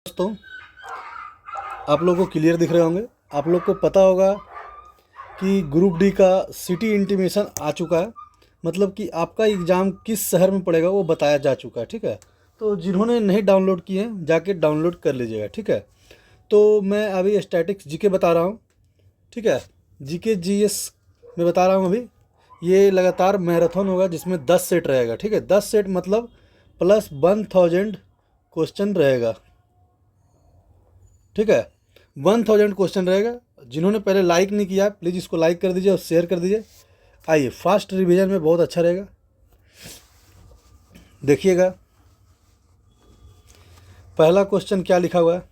दोस्तों, आप लोगों को क्लियर दिख रहे होंगे। आप लोग को पता होगा कि ग्रुप डी का सिटी इंटीमेशन आ चुका है, मतलब कि आपका एग्ज़ाम किस शहर में पड़ेगा वो बताया जा चुका है। ठीक है, तो जिन्होंने नहीं डाउनलोड किए हैं जाके डाउनलोड कर लीजिएगा। ठीक है, तो मैं अभी स्टैटिक्स जीके बता रहा हूँ। ठीक है, जीके जीएस में बता रहा हूँ अभी। ये लगातार मैराथन होगा जिसमें 10 सेट रहेगा। ठीक है, 10 सेट मतलब प्लस 1000 क्वेश्चन रहेगा। ठीक है, 1000 क्वेश्चन रहेगा। जिन्होंने पहले लाइक नहीं किया प्लीज़ इसको लाइक कर दीजिए और शेयर कर दीजिए। आइए, फास्ट रिवीजन में बहुत अच्छा रहेगा, देखिएगा। पहला क्वेश्चन क्या लिखा हुआ है,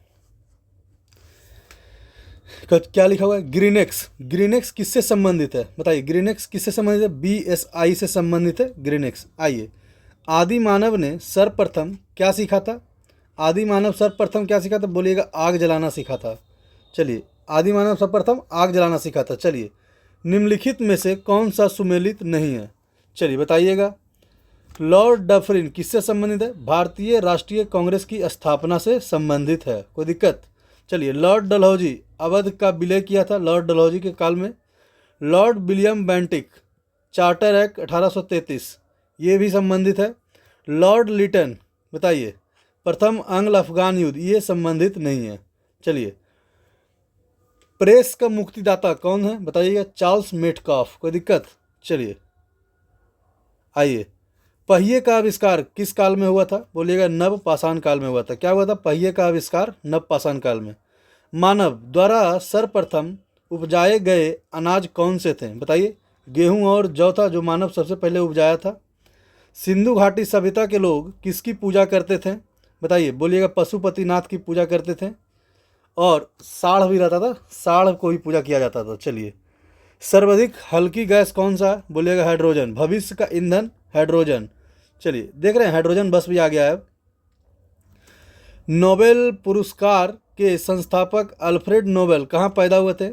क्या लिखा हुआ है? ग्रीनेक्स। ग्रीनेक्स किससे संबंधित है बताइए? ग्रीनेक्स किससे संबंधित है? BSI से संबंधित है ग्रीनेक्स। आइए, आदि मानव ने सर्वप्रथम क्या सीखा था? आदि मानव सर्वप्रथम क्या सीखा था? बोलिएगा आग जलाना सीखा था। चलिए, आदि मानव सर्वप्रथम आग जलाना सीखा था। चलिए, निम्नलिखित में से कौन सा सुमेलित नहीं है? चलिए बताइएगा। लॉर्ड डफरिन किससे संबंधित है? भारतीय राष्ट्रीय कांग्रेस की स्थापना से संबंधित है। कोई दिक्कत? चलिए, लॉर्ड डलहौजी अवध का विलय किया था लॉर्ड डलहौजी के काल में। Lord William Bentinck charter act 1833, ये भी संबंधित है। लॉर्ड लिटन बताइए, प्रथम अंग्ल अफगान युद्ध, ये संबंधित नहीं है। चलिए, प्रेस का मुक्तिदाता कौन है बताइएगा? Charles Metcalfe. कोई दिक्कत? चलिए आइए, पहिए का आविष्कार किस काल में हुआ था? बोलिएगा नव पाषाण काल में हुआ था। क्या हुआ था? पहिए का आविष्कार नव पाषाण काल में। मानव द्वारा सर्वप्रथम उपजाए गए अनाज कौन से थे? बताइए। गेहूं और जौ था जो मानव सबसे पहले उपजाया था। सिंधु घाटी सभ्यता के लोग किसकी पूजा करते थे? बताइए। बोलिएगा पशुपतिनाथ की पूजा करते थे, और साढ़ भी रहता था, साढ़ को भी पूजा किया जाता था। चलिए, सर्वाधिक हल्की गैस कौन सा है? बोलिएगा हाइड्रोजन। भविष्य का ईंधन हाइड्रोजन। चलिए, देख रहे हैं हाइड्रोजन बस भी आ गया है। नोबेल पुरस्कार के संस्थापक अल्फ्रेड नोबेल कहाँ पैदा हुए थे?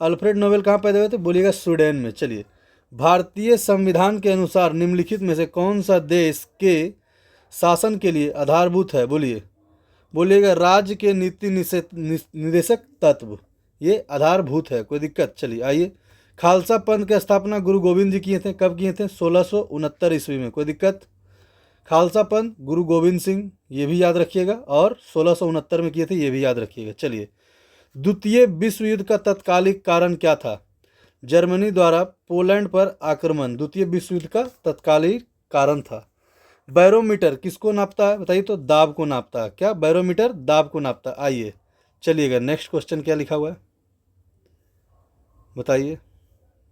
अल्फ्रेड नोबेल कहाँ पैदा हुए थे? बोलिएगा स्वीडन में। चलिए, भारतीय संविधान के अनुसार निम्नलिखित में से कौन सा देश के शासन के लिए आधारभूत है? बोलिएगा राज्य के नीति निदेशक तत्व, ये आधारभूत है। कोई दिक्कत? चलिए आइए, खालसा पंथ की स्थापना गुरु गोविंद जी किए थे। कब किए थे? 1669 ईस्वी में। कोई दिक्कत? खालसा पंथ गुरु गोविंद सिंह, ये भी याद रखिएगा, और 1669 में किए थे, ये भी याद रखिएगा। चलिए, द्वितीय विश्व युद्ध का तत्कालिक कारण क्या था? जर्मनी द्वारा पोलैंड पर आक्रमण द्वितीय विश्व युद्ध का तत्कालिक कारण था। बैरोमीटर किसको नापता है? बताइए तो दाब को नापता है। क्या? बैरोमीटर दाब को नापता है। आइए चलिएगा, नेक्स्ट क्वेश्चन क्या लिखा हुआ है बताइए।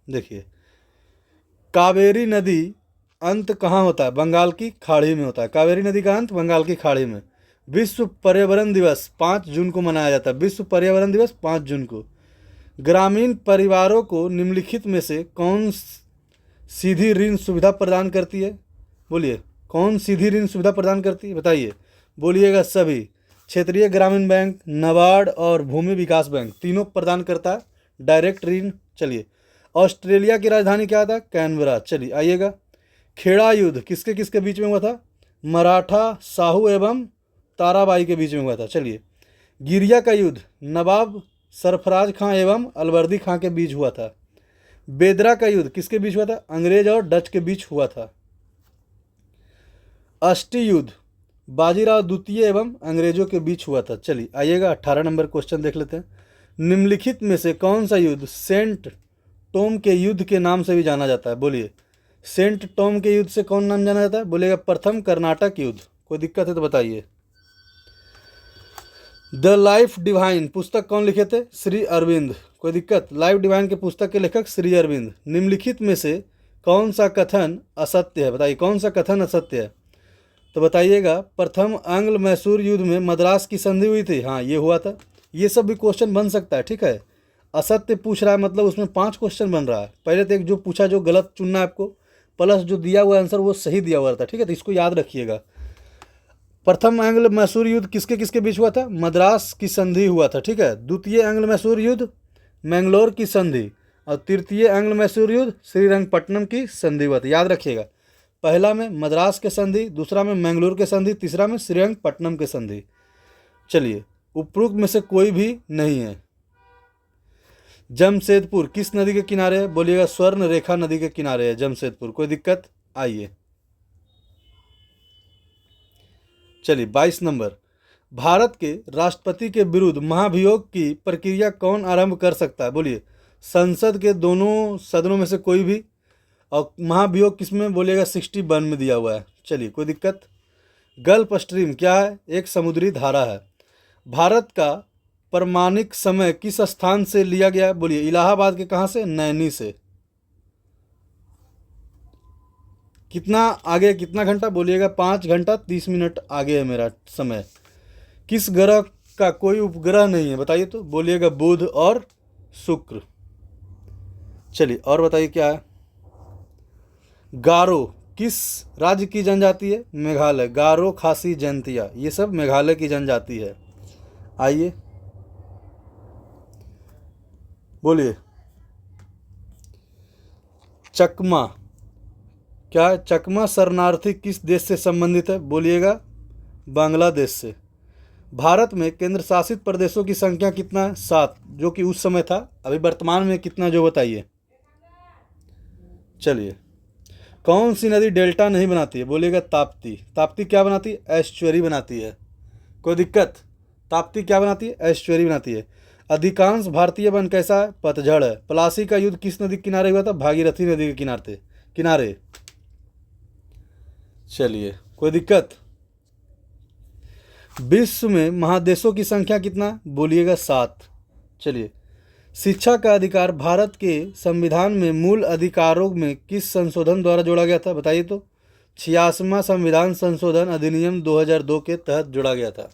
देखिए, कावेरी नदी अंत कहाँ होता है? बंगाल की खाड़ी में होता है। कावेरी नदी का अंत बंगाल की खाड़ी में। विश्व पर्यावरण दिवस 5 जून को मनाया जाता है। विश्व पर्यावरण दिवस 5 जून को। ग्रामीण परिवारों को निम्नलिखित में से कौन सीधी ऋण सुविधा प्रदान करती है? बोलिए, कौन सीधी ऋण सुविधा प्रदान करती है? बताइए। बोलिएगा सभी। क्षेत्रीय ग्रामीण बैंक, नाबार्ड और भूमि विकास बैंक तीनों प्रदान करता है डायरेक्ट ऋण। चलिए, ऑस्ट्रेलिया की राजधानी क्या था? कैनबरा। चलिए आइएगा, खेड़ा युद्ध किसके किसके बीच में हुआ था? मराठा साहू एवं ताराबाई के बीच में हुआ था। चलिए, गिरिया का युद्ध नवाब सरफराज खां एवं अलवर्दी खां के बीच हुआ था। बेदरा का युद्ध किसके बीच हुआ था? अंग्रेज और डच के बीच हुआ था। अष्टी युद्ध बाजीराव द्वितीय एवं अंग्रेजों के बीच हुआ था। चलिए आइएगा, 18 नंबर क्वेश्चन देख लेते हैं। निम्नलिखित में से कौन सा युद्ध सेंट टॉम के युद्ध के नाम से भी जाना जाता है? बोलिए, सेंट टॉम के युद्ध से कौन नाम जाना जाता है? बोलेगा प्रथम कर्नाटक युद्ध। कोई दिक्कत है तो बताइए। द लाइफ डिवाइन पुस्तक कौन लिखे थे? श्री अरविंद। कोई दिक्कत? लाइफ डिवाइन के पुस्तक के लेखक श्री अरविंद। निम्नलिखित में से कौन सा कथन असत्य है? बताइए, कौन सा कथन असत्य है? तो बताइएगा, प्रथम आंग्ल मैसूर युद्ध में मद्रास की संधि हुई थी। हाँ, ये हुआ था। ये सब भी क्वेश्चन बन सकता है। ठीक है, असत्य पूछ रहा है मतलब उसमें 5 क्वेश्चन बन रहा है। पहले तो एक जो पूछा जो गलत चुनना है आपको, प्लस जो दिया हुआ आंसर वो सही दिया हुआ था। ठीक है, तो इसको याद रखिएगा। प्रथम एंग्ल मैसूर युद्ध किसके किसके बीच हुआ था? मद्रास की संधि हुआ था। ठीक है, द्वितीय एंग्ल मैसूर युद्ध मैंगलोर की संधि, और तृतीय एंग्ल मैसूर युद्ध श्रीरंगपट्टनम की संधि हुआ था। याद रखिएगा, पहला में मद्रास के संधि, दूसरा में मैंगलोर के संधि, तीसरा में श्रीरंगपट्टनम के संधि। चलिए, उपरोक्त में से कोई भी नहीं है। जमशेदपुर किस नदी के किनारे है? बोलिएगा स्वर्ण रेखा नदी के किनारे है जमशेदपुर। कोई दिक्कत? आइए चलिए 22 नंबर, भारत के राष्ट्रपति के विरुद्ध महाभियोग की प्रक्रिया कौन आरंभ कर सकता है? बोलिए, संसद के दोनों सदनों में से कोई भी। और महाभियोग किसमें? बोलिएगा 61 में दिया हुआ है। चलिए, कोई दिक्कत? गल्फ स्ट्रीम क्या है? एक समुद्री धारा है। भारत का प्रमाणिक समय किस स्थान से लिया गया है? बोलिए, इलाहाबाद के कहाँ से? नैनी से। कितना आगे, कितना घंटा? बोलिएगा 5 घंटा 30 मिनट आगे है मेरा समय। किस ग्रह का कोई उपग्रह नहीं है? बताइए तो। बोलिएगा बुध और शुक्र। चलिए, और बताइए क्या है? गारो किस राज्य की जनजाति है? मेघालय। गारो, खासी, जैंतिया, ये सब मेघालय की जनजाति है। आइए बोलिए, चकमा क्या है? चकमा शरणार्थी किस देश से संबंधित है? बोलिएगा बांग्लादेश से। भारत में केंद्र शासित प्रदेशों की संख्या कितना है? 7, जो कि उस समय था। अभी वर्तमान में कितना, जो बताइए। चलिए, कौन सी नदी डेल्टा नहीं बनाती है? बोलिएगा ताप्ती। ताप्ती क्या बनाती है? एस्चुअरी बनाती है। कोई दिक्कत? ताप्ती क्या बनाती है? एस्चुअरी बनाती है। अधिकांश भारतीय वन कैसा है? पतझड़ है। प्लासी का युद्ध किस नदी के किनारे हुआ था? भागीरथी नदी के किनारे। चलिए, कोई दिक्कत? विश्व में महादेशों की संख्या कितना? बोलिएगा 7। चलिए, शिक्षा का अधिकार भारत के संविधान में मूल अधिकारों में किस संशोधन द्वारा जोड़ा गया था? बताइए तो। 86वां संविधान संशोधन अधिनियम 2002 के तहत जोड़ा गया था।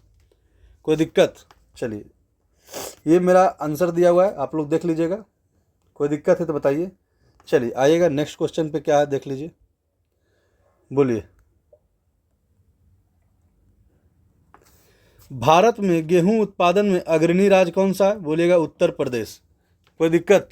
कोई दिक्कत? चलिए, ये मेरा आंसर दिया हुआ है, आप लोग देख लीजिएगा। कोई दिक्कत है तो बताइए। चलिए, आइएगा नेक्स्ट क्वेश्चन पे क्या है, देख लीजिए। बोलिए, भारत में गेहूं उत्पादन में अग्रणी राज्य कौन सा है? बोलिएगा उत्तर प्रदेश। कोई दिक्कत?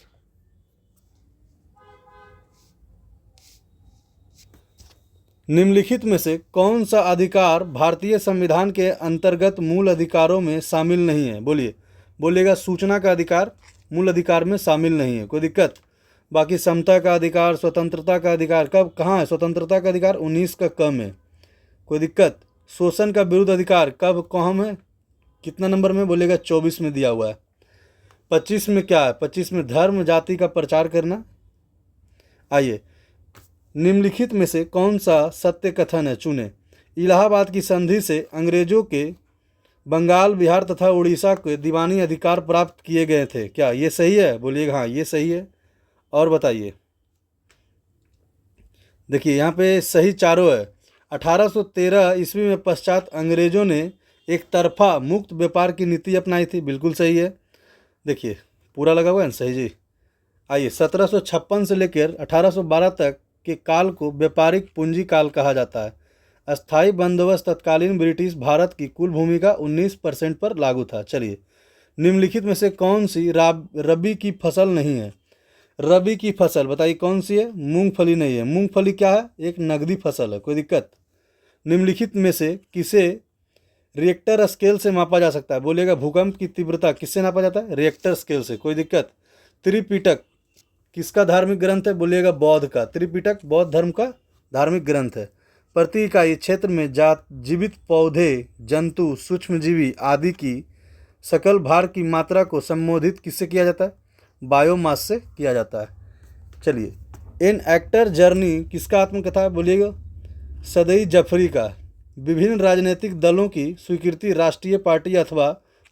निम्नलिखित में से कौन सा अधिकार भारतीय संविधान के अंतर्गत मूल अधिकारों में शामिल नहीं है? बोलिएगा सूचना का अधिकार मूल अधिकार में शामिल नहीं है। कोई दिक्कत? बाकी समता का अधिकार, स्वतंत्रता का अधिकार कब कहाँ है? स्वतंत्रता का अधिकार 19 का कम है। कोई दिक्कत? शोषण का विरुद्ध अधिकार कब कम है? कितना नंबर में? बोलेगा 24 में दिया हुआ है। 25 में क्या है? 25 में धर्म जाति का प्रचार करना। आइए, निम्नलिखित में से कौन सा सत्य कथन है? चुने। इलाहाबाद की संधि से अंग्रेजों के बंगाल, बिहार तथा उड़ीसा के दीवानी अधिकार प्राप्त किए गए थे। क्या ये सही है? बोलिएगा हाँ, ये सही है। और बताइए। देखिए, यहाँ पे सही चारों है। 1813 ईस्वी में पश्चात अंग्रेजों ने एक तरफा मुक्त व्यापार की नीति अपनाई थी। बिल्कुल सही है। देखिए, पूरा लगा हुआ है ना? सही जी। आइए, 1756 से लेकर 1812 तक के काल को व्यापारिक पूंजी काल कहा जाता है। अस्थायी बंदोबस्त तत्कालीन ब्रिटिश भारत की कुल भूमि का 19% पर लागू था। चलिए, निम्नलिखित में से कौन सी रबी की फसल नहीं है? रबी की फसल बताइए कौन सी है? मूंगफली नहीं है। मूंगफली क्या है? एक नगदी फसल है। कोई दिक्कत? निम्नलिखित में से किसे रिएक्टर स्केल से मापा जा सकता है? बोलिएगा भूकंप की तीव्रता किससे नापा जाता है? रिएक्टर स्केल से। कोई दिक्कत? त्रिपिटक किसका धार्मिक ग्रंथ है? बोलिएगा बौद्ध का। त्रिपिटक बौद्ध धर्म का धार्मिक ग्रंथ है। प्रति इकाई क्षेत्र में जीवित पौधे, जंतु, सूक्ष्मजीवी आदि की सकल भार की मात्रा को संबोधित किससे किया जाता है? बायोमास से किया जाता है। चलिए, एन एक्टर जर्नी किसका आत्मकथा है? बोलिएगा सदई जफरी का। विभिन्न राजनीतिक दलों की स्वीकृति राष्ट्रीय पार्टी अथवा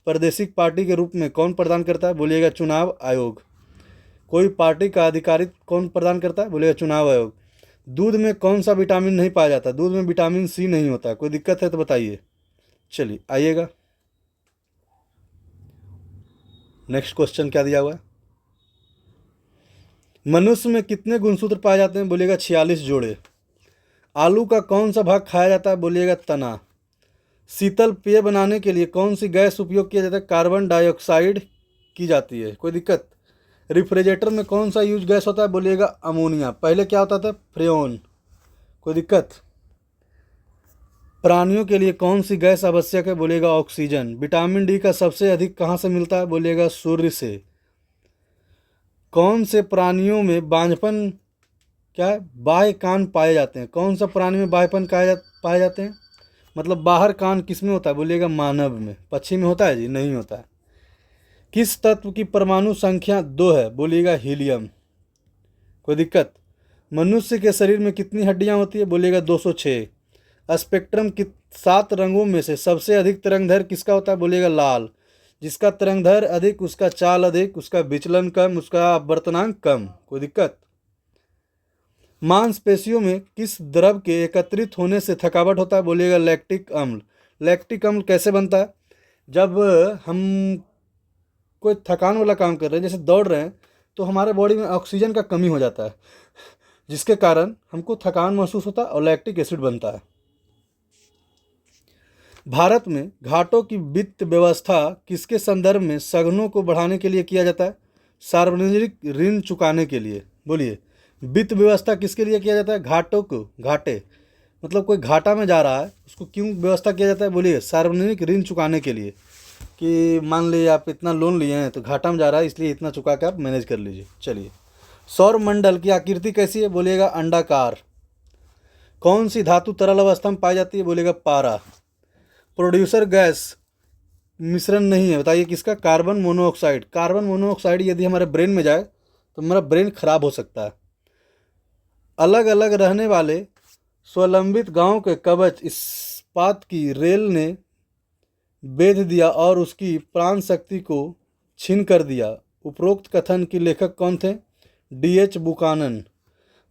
प्रादेशिक पार्टी के रूप में कौन प्रदान करता है? बोलिएगा चुनाव आयोग। कोई पार्टी का आधिकारिक कौन प्रदान करता है? बोलिएगा चुनाव आयोग। दूध में कौन सा विटामिन नहीं पाया जाता? दूध में विटामिन सी नहीं होता। कोई दिक्कत है तो बताइए। चलिए, आइएगा नेक्स्ट क्वेश्चन क्या दिया हुआ है? मनुष्य में कितने गुणसूत्र पाए जाते हैं? बोलिएगा 46 जोड़े। आलू का कौन सा भाग खाया जाता है? बोलिएगा तना। शीतल पेय बनाने के लिए कौन सी गैस उपयोग किया जाता है? कार्बन डाइऑक्साइड की जाती है। कोई दिक्कत? रेफ्रिजरेटर में कौन सा यूज गैस होता है? बोलिएगा अमोनिया। पहले क्या होता था? फ्रेओन। कोई दिक्कत? प्राणियों के लिए कौन सी गैस आवश्यक है? बोलिएगा ऑक्सीजन। विटामिन डी का सबसे अधिक कहाँ से मिलता है? बोलिएगा सूर्य से। कौन से प्राणियों में बांझपन क्या है? बाह्य कान पाए जाते हैं। कौन सा प्राणी में बाह्यपन पाए जाते हैं? मतलब बाहर कान किस में होता है? बोलिएगा मानव में। पक्षी में होता है जी? नहीं होता है। किस तत्व की परमाणु संख्या 2 है? बोलिएगा हीलियम। कोई दिक्कत? मनुष्य के शरीर में कितनी हड्डियां होती है? बोलिएगा 206। स्पेक्ट्रम की 7 रंगों में से सबसे अधिक तरंगधर किसका होता है? बोलिएगा लाल। जिसका तरंगधर अधिक, उसका चाल अधिक, उसका विचलन कम, उसका अपवर्तनांक कम। कोई दिक्कत? मांसपेशियों में किस द्रव के एकत्रित होने से थकावट होता है? बोलिएगा लैक्टिक अम्ल। लैक्टिक अम्ल कैसे बनता है? जब हम कोई थकान वाला काम कर रहे हैं, जैसे दौड़ रहे हैं, तो हमारे बॉडी में ऑक्सीजन का कमी हो जाता है, जिसके कारण हमको थकान महसूस होता है और लैक्टिक एसिड बनता है। भारत में घाटों की वित्त व्यवस्था किसके संदर्भ में सघनों को बढ़ाने के लिए किया जाता है? सार्वजनिक ऋण चुकाने के लिए। बोलिए, वित्त व्यवस्था किसके लिए किया जाता है? घाटों को। घाटे मतलब कोई घाटा में जा रहा है, उसको क्यों व्यवस्था किया जाता है? बोलिए, सार्वजनिक ऋण चुकाने के लिए, कि मान लीजिए आप इतना लोन लिए हैं तो घाटा में जा रहा है, इसलिए इतना चुका के आप मैनेज कर लीजिए। चलिए, सौर मंडल की आकृति कैसी है? बोलिएगा अंडाकार। कौन सी धातु तरल अवस्था में पाई जाती है? बोलिएगा पारा। प्रोड्यूसर गैस मिश्रण नहीं है, बताइए किसका? Carbon monoxide. कार्बन मोनोऑक्साइड यदि हमारे ब्रेन में जाए तो हमारा ब्रेन खराब हो सकता है। अलग अलग रहने वाले स्वलंबित गांव के कवच इस्पात की रेल ने बेध दिया और उसकी प्राण शक्ति को छीन कर दिया। उपरोक्त कथन की लेखक कौन थे? D.H. बुकानन।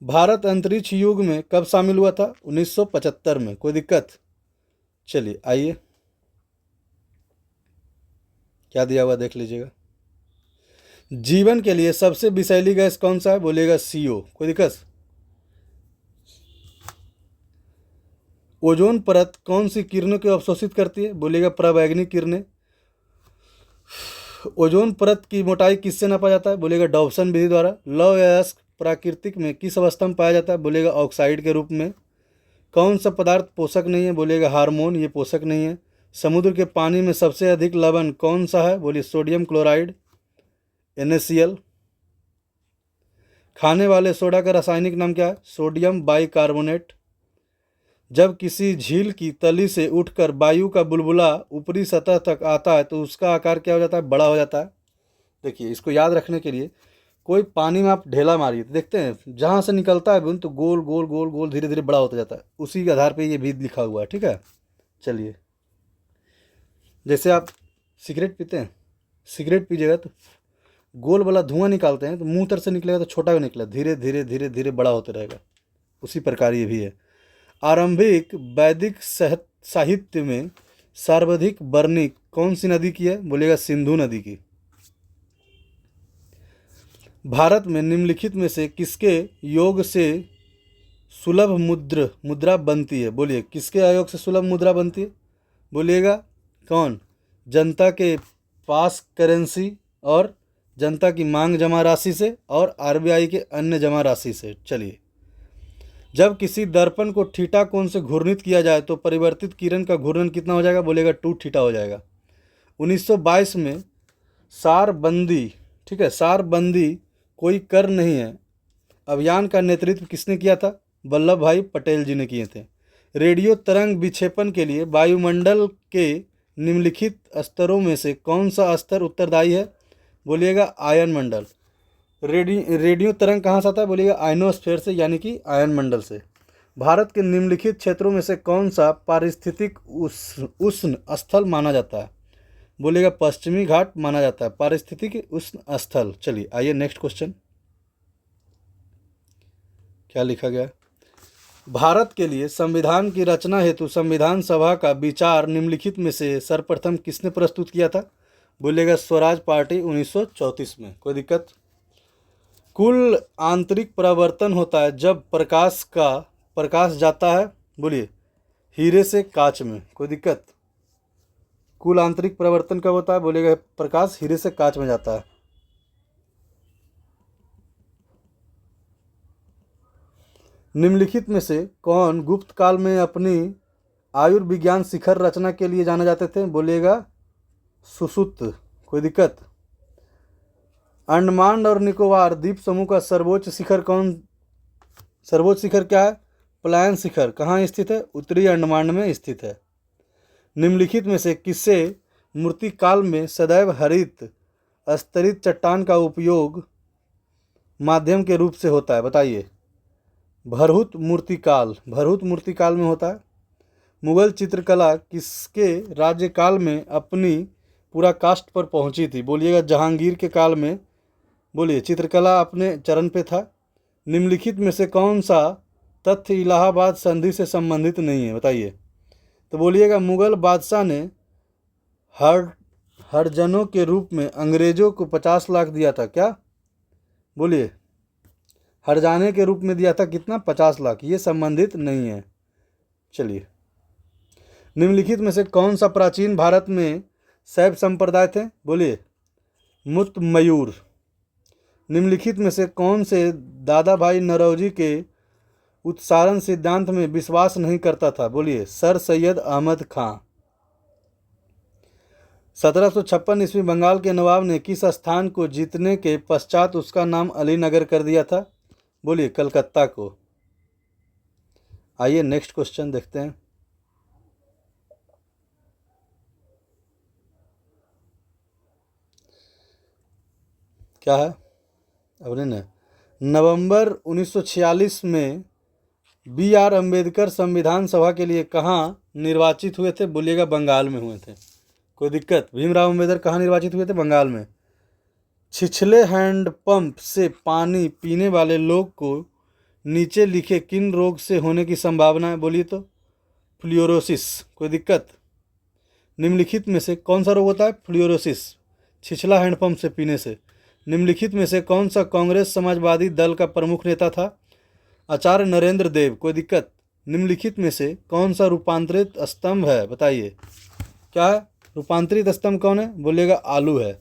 भारत अंतरिक्ष युग में कब शामिल हुआ था? 1975 में। कोई दिक्कत? चलिए आइए, क्या दिया हुआ देख लीजिएगा। जीवन के लिए सबसे विषैली गैस कौन सा है? बोलिएगा CO। कोई दिक्कत? ओजोन परत कौन सी किरणों को अवशोषित करती है? बोलिएगा पराबैंगनी किरणें। ओजोन परत की मोटाई किससे नापा जाता है? बोलिएगा डॉप्सन विधि द्वारा। लौह अयस्क प्राकृतिक में किस अवस्था में पाया जाता है? बोलिएगा ऑक्साइड के रूप में। कौन सा पदार्थ पोषक नहीं है? बोलिएगा हार्मोन, ये पोषक नहीं है। समुद्र के पानी में सबसे अधिक लवण कौन सा है? बोलिए सोडियम क्लोराइड, NaCl। खाने वाले सोडा का रासायनिक नाम क्या है? Sodium bicarbonate. जब किसी झील की तली से उठकर वायु का बुलबुला ऊपरी सतह तक आता है तो उसका आकार क्या हो जाता है? बड़ा हो जाता है। देखिए, इसको याद रखने के लिए कोई पानी में आप ढेला मारिए तो देखते हैं जहाँ से निकलता है बूंद तो गोल गोल गोल गोल धीरे धीरे बड़ा होता जाता है। उसी के आधार पे ये भी लिखा हुआ है, ठीक है। चलिए, जैसे आप सिगरेट पीते हैं, सिगरेट पीजिएगा तो गोल वाला धुआं निकालते हैं तो मुंह तर से निकलेगा तो छोटा भी निकलेगा, धीरे धीरे धीरे धीरे बड़ा होता रहेगा। उसी प्रकार ये भी है। आरंभिक वैदिक साहित्य में सर्वाधिक वर्णित कौन सी नदी की है? बोलिएगा सिंधु नदी की। भारत में निम्नलिखित में से किसके योग से सुलभ मुद्रा बनती है? बोलिए, किसके आयोग से सुलभ मुद्रा बनती है? बोलिएगा कौन? जनता के पास करेंसी और जनता की मांग जमा राशि से और RBI के अन्य जमा राशि से। चलिए, जब किसी दर्पण को थीटा कोण से घूर्णित किया जाए तो परिवर्तित किरण का घूर्णन कितना हो जाएगा? बोलेगा 2 थीटा हो जाएगा। 1922 में सारबंदी, ठीक है, सारबंदी कोई कर नहीं है अभियान का नेतृत्व किसने किया था? वल्लभ भाई पटेल जी ने किए थे। रेडियो तरंग विक्षेपण के लिए वायुमंडल के निम्नलिखित स्तरों में से कौन सा स्तर उत्तरदायी है? बोलिएगा आयन मंडल। रेडियो तरंग कहाँ से आता है? बोलिएगा आयनोस्फीयर से, यानी कि आयन मंडल से। भारत के निम्नलिखित क्षेत्रों में से कौन सा पारिस्थितिक उष्ण स्थल माना जाता है? बोलिएगा पश्चिमी घाट माना जाता है पारिस्थितिक उष्ण स्थल। चलिए आइए नेक्स्ट क्वेश्चन, क्या लिखा गया? भारत के लिए संविधान की रचना हेतु संविधान सभा का विचार निम्नलिखित में से सर्वप्रथम किसने प्रस्तुत किया था? बोलिएगा स्वराज पार्टी 1934 में। कोई दिक्कत? कुल आंतरिक परावर्तन होता है जब प्रकाश जाता है, बोलिए, हीरे से कांच में। कोई दिक्कत? कुल आंतरिक परावर्तन कब होता है? बोलिएगा प्रकाश हीरे से कांच में जाता है। निम्नलिखित में से कौन गुप्त काल में अपनी आयुर्विज्ञान शिखर रचना के लिए जाने जाते थे, बोलिएगा सुश्रुत। कोई दिक्कत? अंडमान और निकोबार द्वीप समूह का सर्वोच्च शिखर क्या है? पलायन शिखर। कहाँ स्थित है? उत्तरी अंडमान में स्थित है। निम्नलिखित में से किससे मूर्तिकाल में सदैव हरित स्तरित चट्टान का उपयोग माध्यम के रूप से होता है? बताइए। भरहुत मूर्तिकाल में होता है। मुगल चित्रकला किसके राज्यकाल में अपनी पराकाष्ठा पर पहुंची थी? बोलिएगा जहांगीर के काल में, बोलिए, चित्रकला अपने चरण पे था। निम्नलिखित में से कौन सा तथ्य इलाहाबाद संधि से संबंधित नहीं है? बताइए। तो बोलिएगा मुगल बादशाह ने हरजनों के रूप में अंग्रेजों को 50 लाख दिया था। क्या? बोलिए। हरजाने के रूप में दिया था कितना? 50 लाख। ये संबंधित नहीं है। चलिए, निम्नलिखित में से कौन सा प्राचीन भारत में शैव संप्रदाय थे? बोलिए, मुतमयूर। निम्नलिखित में से कौन से दादा भाई नौरोजी के उत्सारण सिद्धांत में विश्वास नहीं करता था? बोलिए, सर सैयद अहमद खां। 1756 ईस्वी बंगाल के नवाब ने किस स्थान को जीतने के पश्चात उसका नाम अलीनगर कर दिया था? बोलिए, कलकत्ता को। आइए नेक्स्ट क्वेश्चन देखते हैं। क्या है? अबरे ने नवंबर 1946 में B.R. अम्बेडकर संविधान सभा के लिए कहाँ निर्वाचित हुए थे? बोलिएगा बंगाल में हुए थे। कोई दिक्कत? भीमराव अम्बेडकर कहाँ निर्वाचित हुए थे? बंगाल में। छिछले हैंडपंप से पानी पीने वाले लोग को नीचे लिखे किन रोग से होने की संभावना है? बोलिए तो फ्लूरोसिस। कोई दिक्कत? निम्नलिखित में से कौन सा रोग होता है? फ्लूरोसिस, छिछला हैंडपंप से पीने से। निम्नलिखित में से कौन सा कांग्रेस समाजवादी दल का प्रमुख नेता था? आचार्य नरेंद्र देव। कोई दिक्कत? निम्नलिखित में से कौन सा रूपांतरित स्तंभ है? बताइए। क्या है? रूपांतरित स्तंभ कौन है? बोलिएगा आलू है।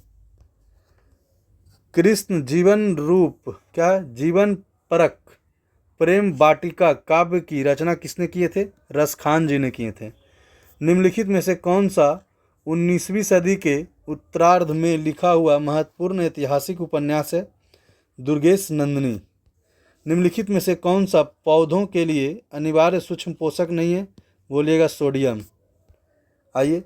कृष्ण जीवन रूप, क्या है? जीवन परक प्रेम वाटिका काव्य की रचना किसने किए थे? रसखान जी ने किए थे। निम्नलिखित में से कौन सा 19वीं सदी के उत्तरार्ध में लिखा हुआ महत्वपूर्ण ऐतिहासिक उपन्यास है? दुर्गेश नंदिनी। निम्नलिखित में से कौन सा पौधों के लिए अनिवार्य सूक्ष्म पोषक नहीं है? बोलिएगा सोडियम। आइए,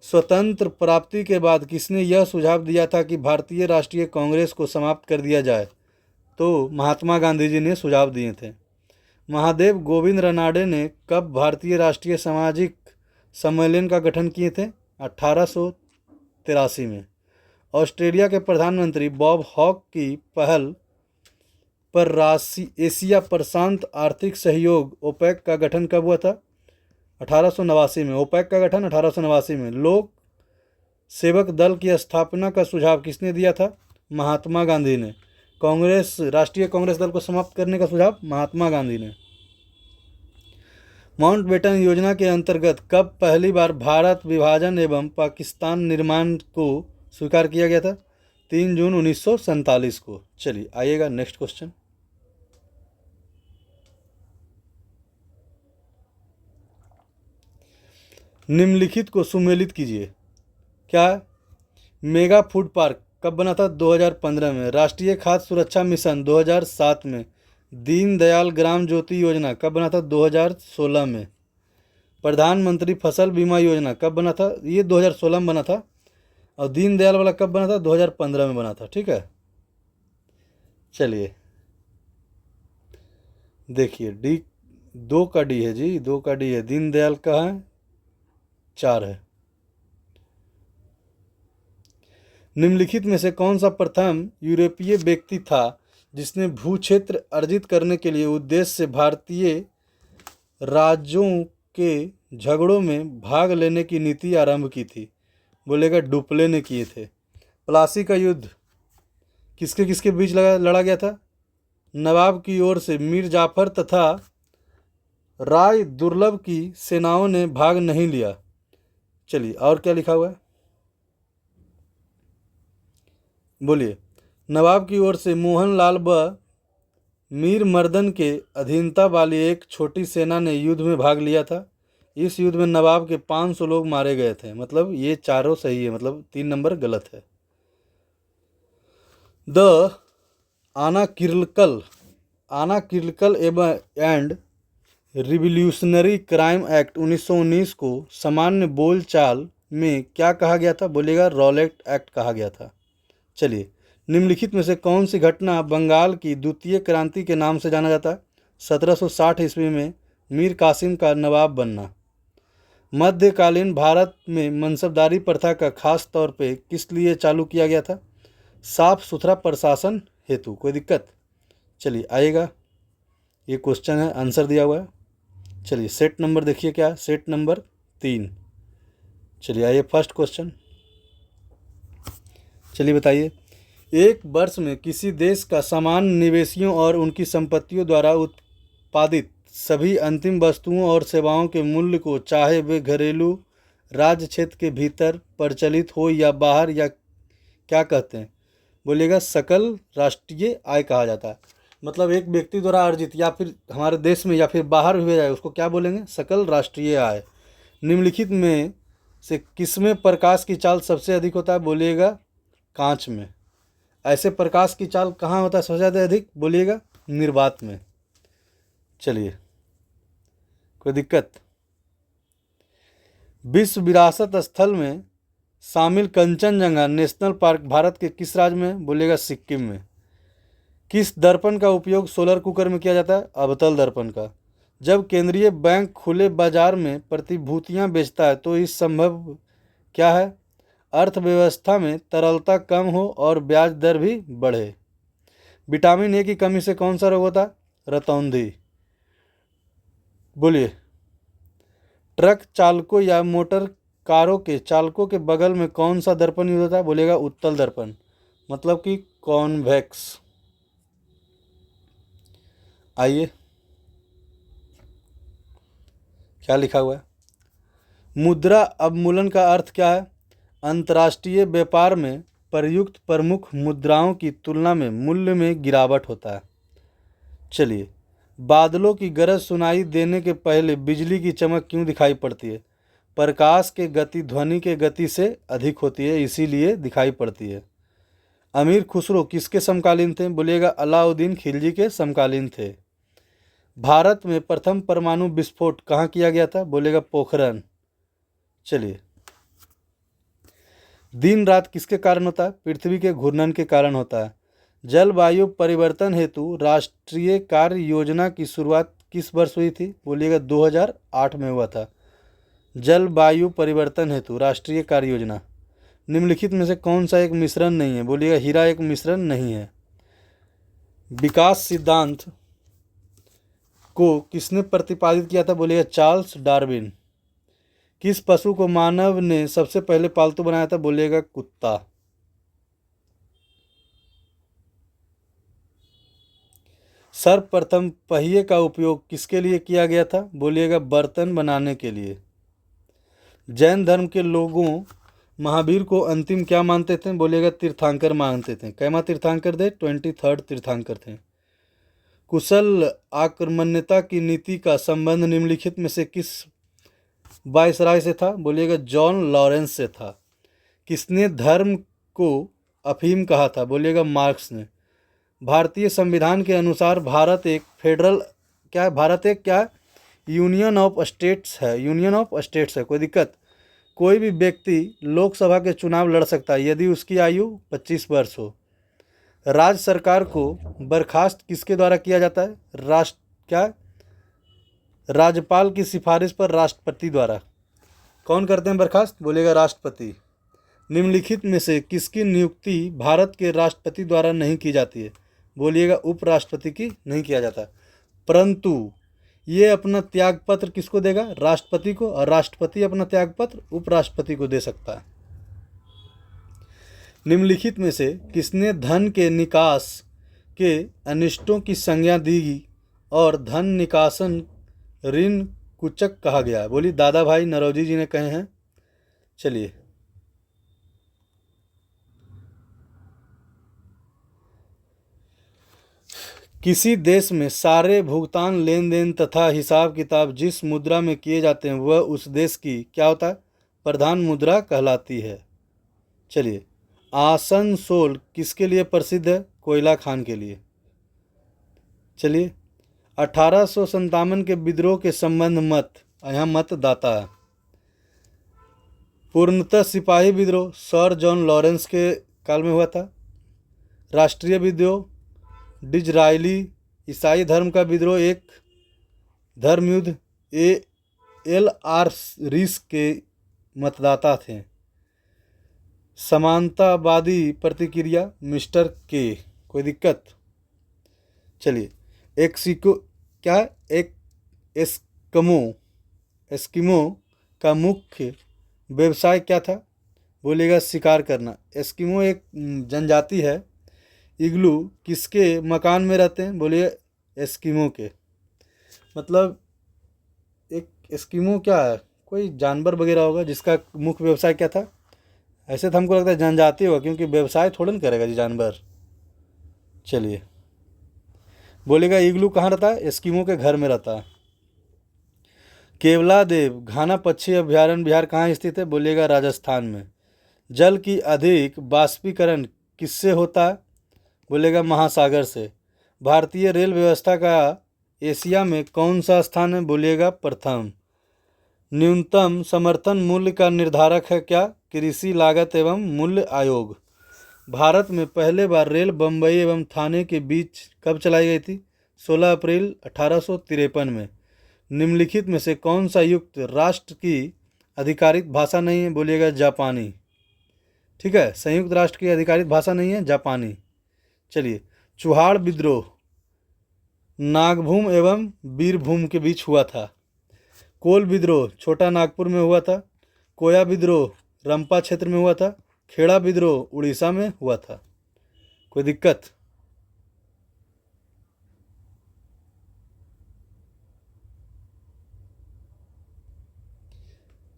स्वतंत्र प्राप्ति के बाद किसने यह सुझाव दिया था कि भारतीय राष्ट्रीय कांग्रेस को समाप्त कर दिया जाए? तो महात्मा गांधी जी ने सुझाव दिए थे। महादेव गोविंद रनाडे ने कब भारतीय राष्ट्रीय सामाजिक सम्मेलन का गठन किए थे? 1883 में। ऑस्ट्रेलिया के प्रधानमंत्री बॉब हॉक की पहल पर एशिया प्रशांत आर्थिक सहयोग ओपेक का गठन कब हुआ था? 1889 में। ओपेक का गठन 1889 में। लोक सेवक दल की स्थापना का सुझाव किसने दिया था? महात्मा गांधी ने। राष्ट्रीय कांग्रेस दल को समाप्त करने का सुझाव महात्मा गांधी ने। माउंटबेटन योजना के अंतर्गत कब पहली बार भारत विभाजन एवं पाकिस्तान निर्माण को स्वीकार किया गया था? 3 जून 1947 को। चलिए आइएगा नेक्स्ट क्वेश्चन। निम्नलिखित को सुमेलित कीजिए। क्या है? मेगा फूड पार्क कब बना था? 2015 में। राष्ट्रीय खाद्य सुरक्षा मिशन 2007 में। दीनदयाल ग्राम ज्योति योजना कब बना था? 2016 में। प्रधानमंत्री फसल बीमा योजना कब बना था? ये 2016 में बना था। और दीनदयाल वाला कब बना था? 2015 में बना था। ठीक है, चलिए देखिए, डी 2 का डी है जी, 2 का डी है। दीनदयाल का है 4 है। निम्नलिखित में से कौन सा प्रथम यूरोपीय व्यक्ति था जिसने भू क्षेत्र अर्जित करने के लिए उद्देश्य से भारतीय राज्यों के झगड़ों में भाग लेने की नीति आरंभ की थी? बोलेगा डुप्ले ने किए थे। प्लासी का युद्ध किसके किसके बीच लड़ा गया था? नवाब की ओर से मीर जाफर तथा राय दुर्लभ की सेनाओं ने भाग नहीं लिया। चलिए और क्या लिखा हुआ है? बोलिए। नवाब की ओर से मोहनलाल व मीर मर्दन के अधीनता वाली एक छोटी सेना ने युद्ध में भाग लिया था। इस युद्ध में नवाब के 500 लोग मारे गए थे। मतलब ये चारों सही है, मतलब 3 नंबर गलत है। द आना किरलकल एंड रिवॉल्यूशनरी क्राइम एक्ट 1919 को सामान्य बोलचाल में क्या कहा गया था? बोलिएगा रॉलेट एक्ट कहा गया था। चलिए, निम्नलिखित में से कौन सी घटना बंगाल की द्वितीय क्रांति के नाम से जाना जाता है? 1760 ईस्वी में मीर कासिम का नवाब बनना। मध्यकालीन भारत में मनसबदारी प्रथा का खास तौर पे किस लिए चालू किया गया था? साफ सुथरा प्रशासन हेतु। कोई दिक्कत? चलिए आइएगा, ये क्वेश्चन है, आंसर दिया हुआ है। चलिए सेट नंबर देखिए क्या है, सेट नंबर 3। चलिए आइए फर्स्ट क्वेश्चन। चलिए बताइए, एक वर्ष में किसी देश का सामान्य निवेशियों और उनकी संपत्तियों द्वारा उत्पादित सभी अंतिम वस्तुओं और सेवाओं के मूल्य को, चाहे वे घरेलू राज्य क्षेत्र के भीतर प्रचलित हो या बाहर, या क्या कहते हैं? बोलिएगा सकल राष्ट्रीय आय कहा जाता है। मतलब एक व्यक्ति द्वारा अर्जित या फिर हमारे देश में या फिर बाहर हुए जाए उसको क्या बोलेंगे? सकल राष्ट्रीय आय। निम्नलिखित में से किसमें प्रकाश की चाल सबसे अधिक होता है? बोलिएगा कांच में। ऐसे प्रकाश की चाल कहाँ होता है सबसे ज़्यादा अधिक? बोलिएगा निर्वात में। चलिए, कोई दिक्कत? विश्व विरासत स्थल में शामिल कंचनजंगा नेशनल पार्क भारत के किस राज्य में? बोलिएगा सिक्किम में। किस दर्पण का उपयोग सोलर कुकर में किया जाता है? अवतल दर्पण का। जब केंद्रीय बैंक खुले बाजार में प्रतिभूतियां बेचता है तो इस संभव क्या है? अर्थव्यवस्था में तरलता कम हो और ब्याज दर भी बढ़े। विटामिन ए की कमी से कौन सा रोग होता है? रतौंधी। बोलिए, ट्रक चालकों या मोटर कारों के चालकों के बगल में कौन सा दर्पण यूज होता है? बोलिएगा उत्तल दर्पण, मतलब कि कॉन्वेक्स। आइए, क्या लिखा हुआ है? मुद्रा अवमूल्यन का अर्थ क्या है? अंतर्राष्ट्रीय व्यापार में प्रयुक्त प्रमुख मुद्राओं की तुलना में मूल्य में गिरावट होता है। चलिए, बादलों की गरज सुनाई देने के पहले बिजली की चमक क्यों दिखाई पड़ती है? प्रकाश के गति ध्वनि के गति से अधिक होती है, इसीलिए दिखाई पड़ती है। अमीर खुसरो किसके समकालीन थे? बोलिएगा अलाउद्दीन खिलजी के समकालीन थे। भारत में प्रथम परमाणु विस्फोट कहाँ किया गया था? बोलेगा पोखरण। चलिए, दिन रात किसके कारण होता है? पृथ्वी के घूर्णन के कारण होता है। जलवायु परिवर्तन हेतु राष्ट्रीय कार्य योजना की शुरुआत किस वर्ष हुई थी? बोलिएगा 2008 में हुआ था। जलवायु परिवर्तन हेतु राष्ट्रीय कार्य योजना। निम्नलिखित में से कौन सा एक मिश्रण नहीं है? बोलिएगा हीरा एक मिश्रण नहीं है। विकास सिद्धांत को किसने प्रतिपादित किया था? बोलिएगा चार्ल्स डार्विन। किस पशु को मानव ने सबसे पहले पालतू बनाया था? बोलिएगा कुत्ता। सर्वप्रथम पहिए का उपयोग किसके लिए किया गया था? बोलिएगा बर्तन बनाने के लिए। जैन धर्म के लोगों महावीर को अंतिम क्या मानते थे? बोलिएगा तीर्थंकर मानते थे। कैमा तीर्थंकर थे? 23rd तीर्थंकर थे। कुशल आक्रमण्यता की नीति का संबंध निम्नलिखित में से किस वायसराय से था? बोलिएगा जॉन लॉरेंस से था। किसने धर्म को अफीम कहा था? बोलिएगा मार्क्स ने। भारतीय संविधान के अनुसार भारत एक फेडरल क्या है? भारत एक क्या है? यूनियन ऑफ स्टेट्स है। यूनियन ऑफ स्टेट्स है। कोई दिक्कत? कोई भी व्यक्ति लोकसभा के चुनाव लड़ सकता है यदि उसकी आयु 25 वर्ष हो। राज्य सरकार को बर्खास्त किसके द्वारा किया जाता है? राज्यपाल की सिफारिश पर राष्ट्रपति द्वारा। कौन करते हैं बर्खास्त? बोलेगा राष्ट्रपति। निम्नलिखित में से किसकी नियुक्ति भारत के राष्ट्रपति द्वारा नहीं की जाती है? बोलिएगा उपराष्ट्रपति की नहीं किया जाता, परंतु ये अपना त्यागपत्र किसको देगा? राष्ट्रपति को, और राष्ट्रपति अपना त्यागपत्र उपराष्ट्रपति को दे सकता है। निम्नलिखित में से किसने धन के निकास के अनिष्टों की संज्ञा दी और धन निकासन ऋण कुचक कहा गया? बोली दादा भाई नरौजी जी ने कहे हैं। चलिए, किसी देश में सारे भुगतान लेन देन तथा हिसाब किताब जिस मुद्रा में किए जाते हैं वह उस देश की क्या होता है, प्रधान मुद्रा कहलाती है। चलिए, आसनसोल किसके लिए प्रसिद्ध है, कोयला खान के लिए। चलिए, 1857 के विद्रोह के संबंध मत, यहाँ मत दाता है। पूर्णतः सिपाही विद्रोह सर जॉन लॉरेंस के काल में हुआ था। राष्ट्रीय विद्रोह डिजरायली ईसाई धर्म का विद्रोह एक धर्म युद्ध ALR रीस के मतदाता थे। समानतावादी प्रतिक्रिया मिस्टर के, कोई दिक्कत। चलिए, एक्सिको क्या, एक एस्किमो का मुख्य व्यवसाय क्या था, बोलेगा शिकार करना। एस्किमो एक जनजाति है। इग्लू किसके मकान में रहते हैं, बोलिए एस्किमो के। मतलब एक एस्किमो क्या है, कोई जानवर वगैरह होगा जिसका मुख्य व्यवसाय क्या था। ऐसे तो हमको लगता है जनजाति होगा, क्योंकि व्यवसाय थोड़ा ना करेगा जी जानवर। चलिए, बोलेगा इग्लू कहाँ रहता है, एस्किमो के घर में रहता है। केवलादेव घाना पक्षी अभयारण्य बिहार कहाँ स्थित है, बोलिएगा राजस्थान में। जल की अधिक वाष्पीकरण किससे होता है, बोलेगा महासागर से। भारतीय रेल व्यवस्था का एशिया में कौन सा स्थान है, बोलिएगा प्रथम। न्यूनतम समर्थन मूल्य का निर्धारक है क्या, कृषि लागत एवं मूल्य आयोग। भारत में पहले बार रेल बम्बई एवं थाने के बीच कब चलाई गई थी, 16 अप्रैल 1853 में। निम्नलिखित में से कौन सा युक्त राष्ट्र की आधिकारिक भाषा नहीं है, बोलिएगा जापानी। ठीक है, संयुक्त राष्ट्र की आधिकारिक भाषा नहीं है, जापानी। चलिए, चुहाड़ विद्रोह नागभूम एवं बीरभूम के बीच हुआ था। कोल विद्रोह छोटा नागपुर में हुआ था। कोया विद्रोह रंपा क्षेत्र में हुआ था। खेड़ा विद्रोह उड़ीसा में हुआ था। कोई दिक्कत।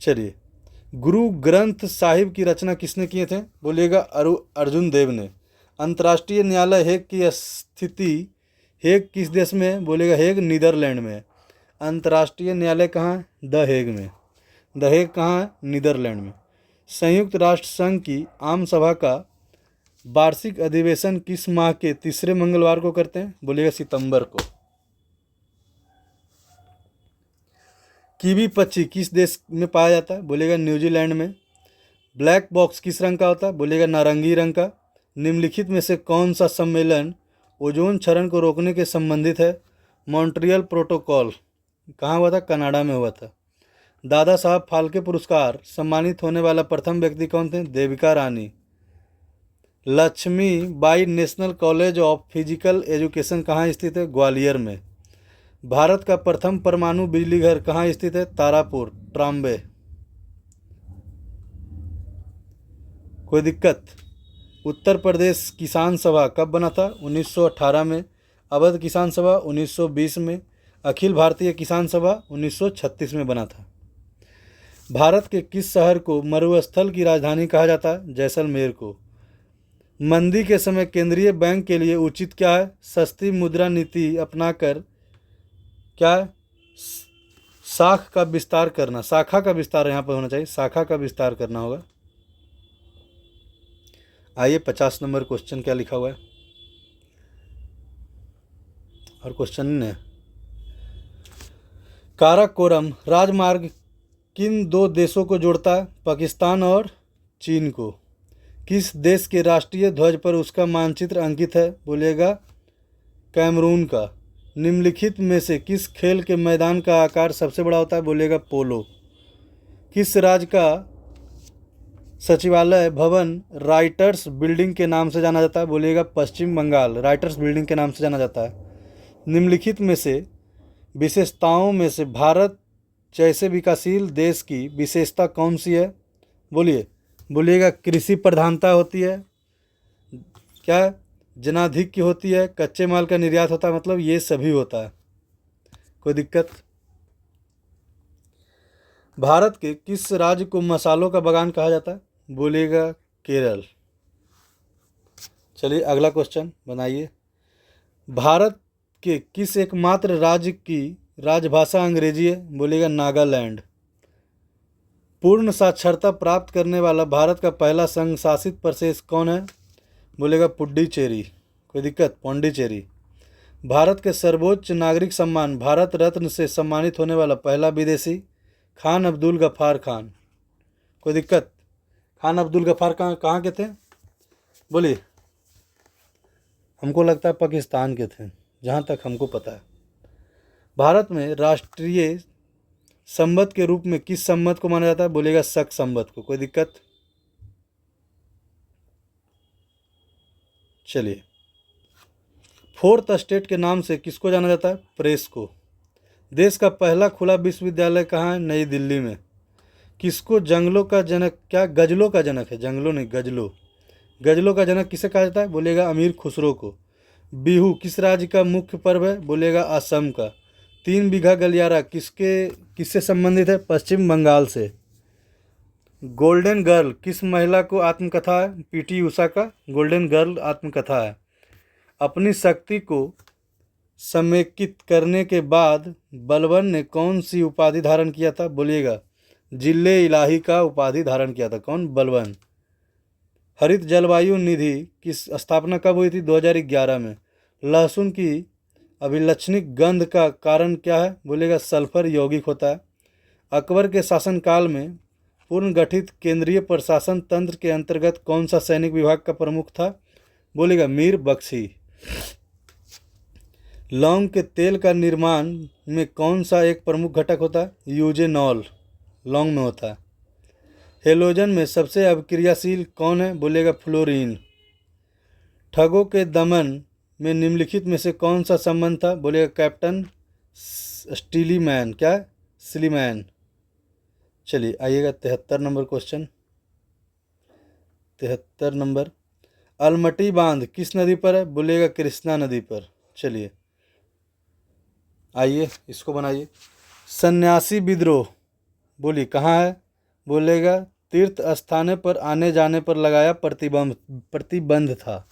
चलिए, गुरु ग्रंथ साहिब की रचना किसने किए थे, बोलिएगा अर्जुन देव ने। अंतर्राष्ट्रीय न्यायालय हेग की स्थिति, हेग किस देश में है, बोलेगा हेग नीदरलैंड में। अंतर्राष्ट्रीय न्यायालय कहाँ है, द हेग में। द हेग कहाँ है, नीदरलैंड में। संयुक्त राष्ट्र संघ की आम सभा का वार्षिक अधिवेशन किस माह के तीसरे मंगलवार को करते हैं, बोलेगा सितंबर को। कीवी पक्षी किस देश में पाया जाता है, बोलेगा न्यूजीलैंड में। ब्लैक बॉक्स किस रंग का होता है, बोलेगा नारंगी रंग का। निम्नलिखित में से कौन सा सम्मेलन ओजोन क्षरण को रोकने के संबंधित है, मॉन्ट्रियल प्रोटोकॉल। कहाँ हुआ था, कनाडा में हुआ था। दादा साहब फाल्के पुरस्कार सम्मानित होने वाला प्रथम व्यक्ति कौन थे, Devika Rani. Lakshmi Bai national college of physical education कहाँ स्थित है, ग्वालियर में। भारत का प्रथम परमाणु बिजली घर कहाँ स्थित है, तारापुर, ट्राम्बे। कोई दिक्कत। उत्तर प्रदेश किसान सभा कब बना था, 1918 में। अवध किसान सभा 1920 में। अखिल भारतीय किसान सभा 1936 में बना था। भारत के किस शहर को मरुस्थल की राजधानी कहा जाता है, जैसलमेर को। मंदी के समय केंद्रीय बैंक के लिए उचित क्या है, सस्ती मुद्रा नीति अपनाकर क्या है, शाखा का विस्तार करना। शाखा का विस्तार यहाँ पर होना चाहिए, शाखा का विस्तार करना होगा। आइए 50 नंबर क्वेश्चन क्या लिखा हुआ है, और क्वेश्चन है काराकोरम राजमार्ग किन दो देशों को जोड़ता है, पाकिस्तान और चीन को। किस देश के राष्ट्रीय ध्वज पर उसका मानचित्र अंकित है, बोलिएगा कैमरून का। निम्नलिखित में से किस खेल के मैदान का आकार सबसे बड़ा होता है, बोलिएगा पोलो। किस राज्य का सचिवालय भवन राइटर्स बिल्डिंग के नाम से जाना जाता है, बोलिएगा पश्चिम बंगाल, राइटर्स बिल्डिंग के नाम से जाना जाता है। निम्नलिखित में से विशेषताओं में से भारत जैसे विकासशील देश की विशेषता कौन सी है, बोलिएगा कृषि प्रधानता होती है, क्या जनाधिक्य होती है, कच्चे माल का निर्यात होता है, मतलब ये सभी होता है। कोई दिक्कत। भारत के किस राज्य को मसालों का बागान कहा जाता है, बोलिएगा केरल। चलिए अगला क्वेश्चन बनाइए। भारत के किस एकमात्र राज्य की राजभाषा अंग्रेजी है? बोलेगा नागालैंड। पूर्ण साक्षरता प्राप्त करने वाला भारत का पहला संघ शासित प्रदेश कौन है? बोलेगा पुडुचेरी। कोई दिक्कत? पौंडीचेरी। भारत के सर्वोच्च नागरिक सम्मान भारत रत्न से सम्मानित होने वाला पहला विदेशी? खान अब्दुल गफ्फार खान। कोई दिक्कत? खान अब्दुल गफ्फार कहाँ के थे? बोलिए। हमको लगता है पाकिस्तान के थे, जहाँ तक हमको पता है। भारत में राष्ट्रीय संवत के रूप में किस संवत को माना जाता है? बोलेगा शक संवत को। कोई दिक्कत? चलिए। फोर्थ स्टेट के नाम से किसको जाना जाता है? प्रेस को। देश का पहला खुला विश्वविद्यालय कहाँ है? नई दिल्ली में। किसको जंगलों का जनक, क्या गजलों का जनक है? जंगलों नहीं, गजलों। गजलों का जनक किसे कहा जाता है? बोलेगा अमीर खुसरो को। बिहू किस राज्य का मुख्य पर्व है? बोलेगा असम का। 3 बीघा गलियारा किससे संबंधित है? पश्चिम बंगाल से। गोल्डन गर्ल किस महिला को आत्मकथा है? पीटी उषा का गोल्डन गर्ल आत्मकथा है। अपनी शक्ति को समेकित करने के बाद बलबन ने कौन सी उपाधि धारण किया था? बोलिएगा जिले इलाही का उपाधि धारण किया था। कौन? बलबन। हरित जलवायु निधि की स्थापना कब हुई थी? 2011 में। लहसुन की अभिलक्षणिक गंध का कारण क्या है? बोलेगा सल्फर यौगिक होता है। अकबर के शासनकाल में पूर्ण गठित केंद्रीय प्रशासन तंत्र के अंतर्गत कौन सा सैनिक विभाग का प्रमुख था? बोलेगा मीर बख्शी। लौंग के तेल का निर्माण में कौन सा एक प्रमुख घटक होता है? यूजेनॉल लौंग में होता है। हेलोजन में सबसे अभिक्रियाशील कौन है? बोलेगा फ्लोरीन। ठगों के दमन में निम्नलिखित में से कौन सा संबंध था? बोलेगा कैप्टन स्टीलीमैन। क्या? स्लीमैन। चलिए आइएगा 73 नंबर क्वेश्चन। 73 नंबर। अलमटी बांध किस नदी पर है? बोलेगा कृष्णा नदी पर। चलिए आइए इसको बनाइए। सन्यासी विद्रोह बोलिए कहाँ है? बोलेगा तीर्थ स्थान पर आने जाने पर लगाया प्रतिबंध था।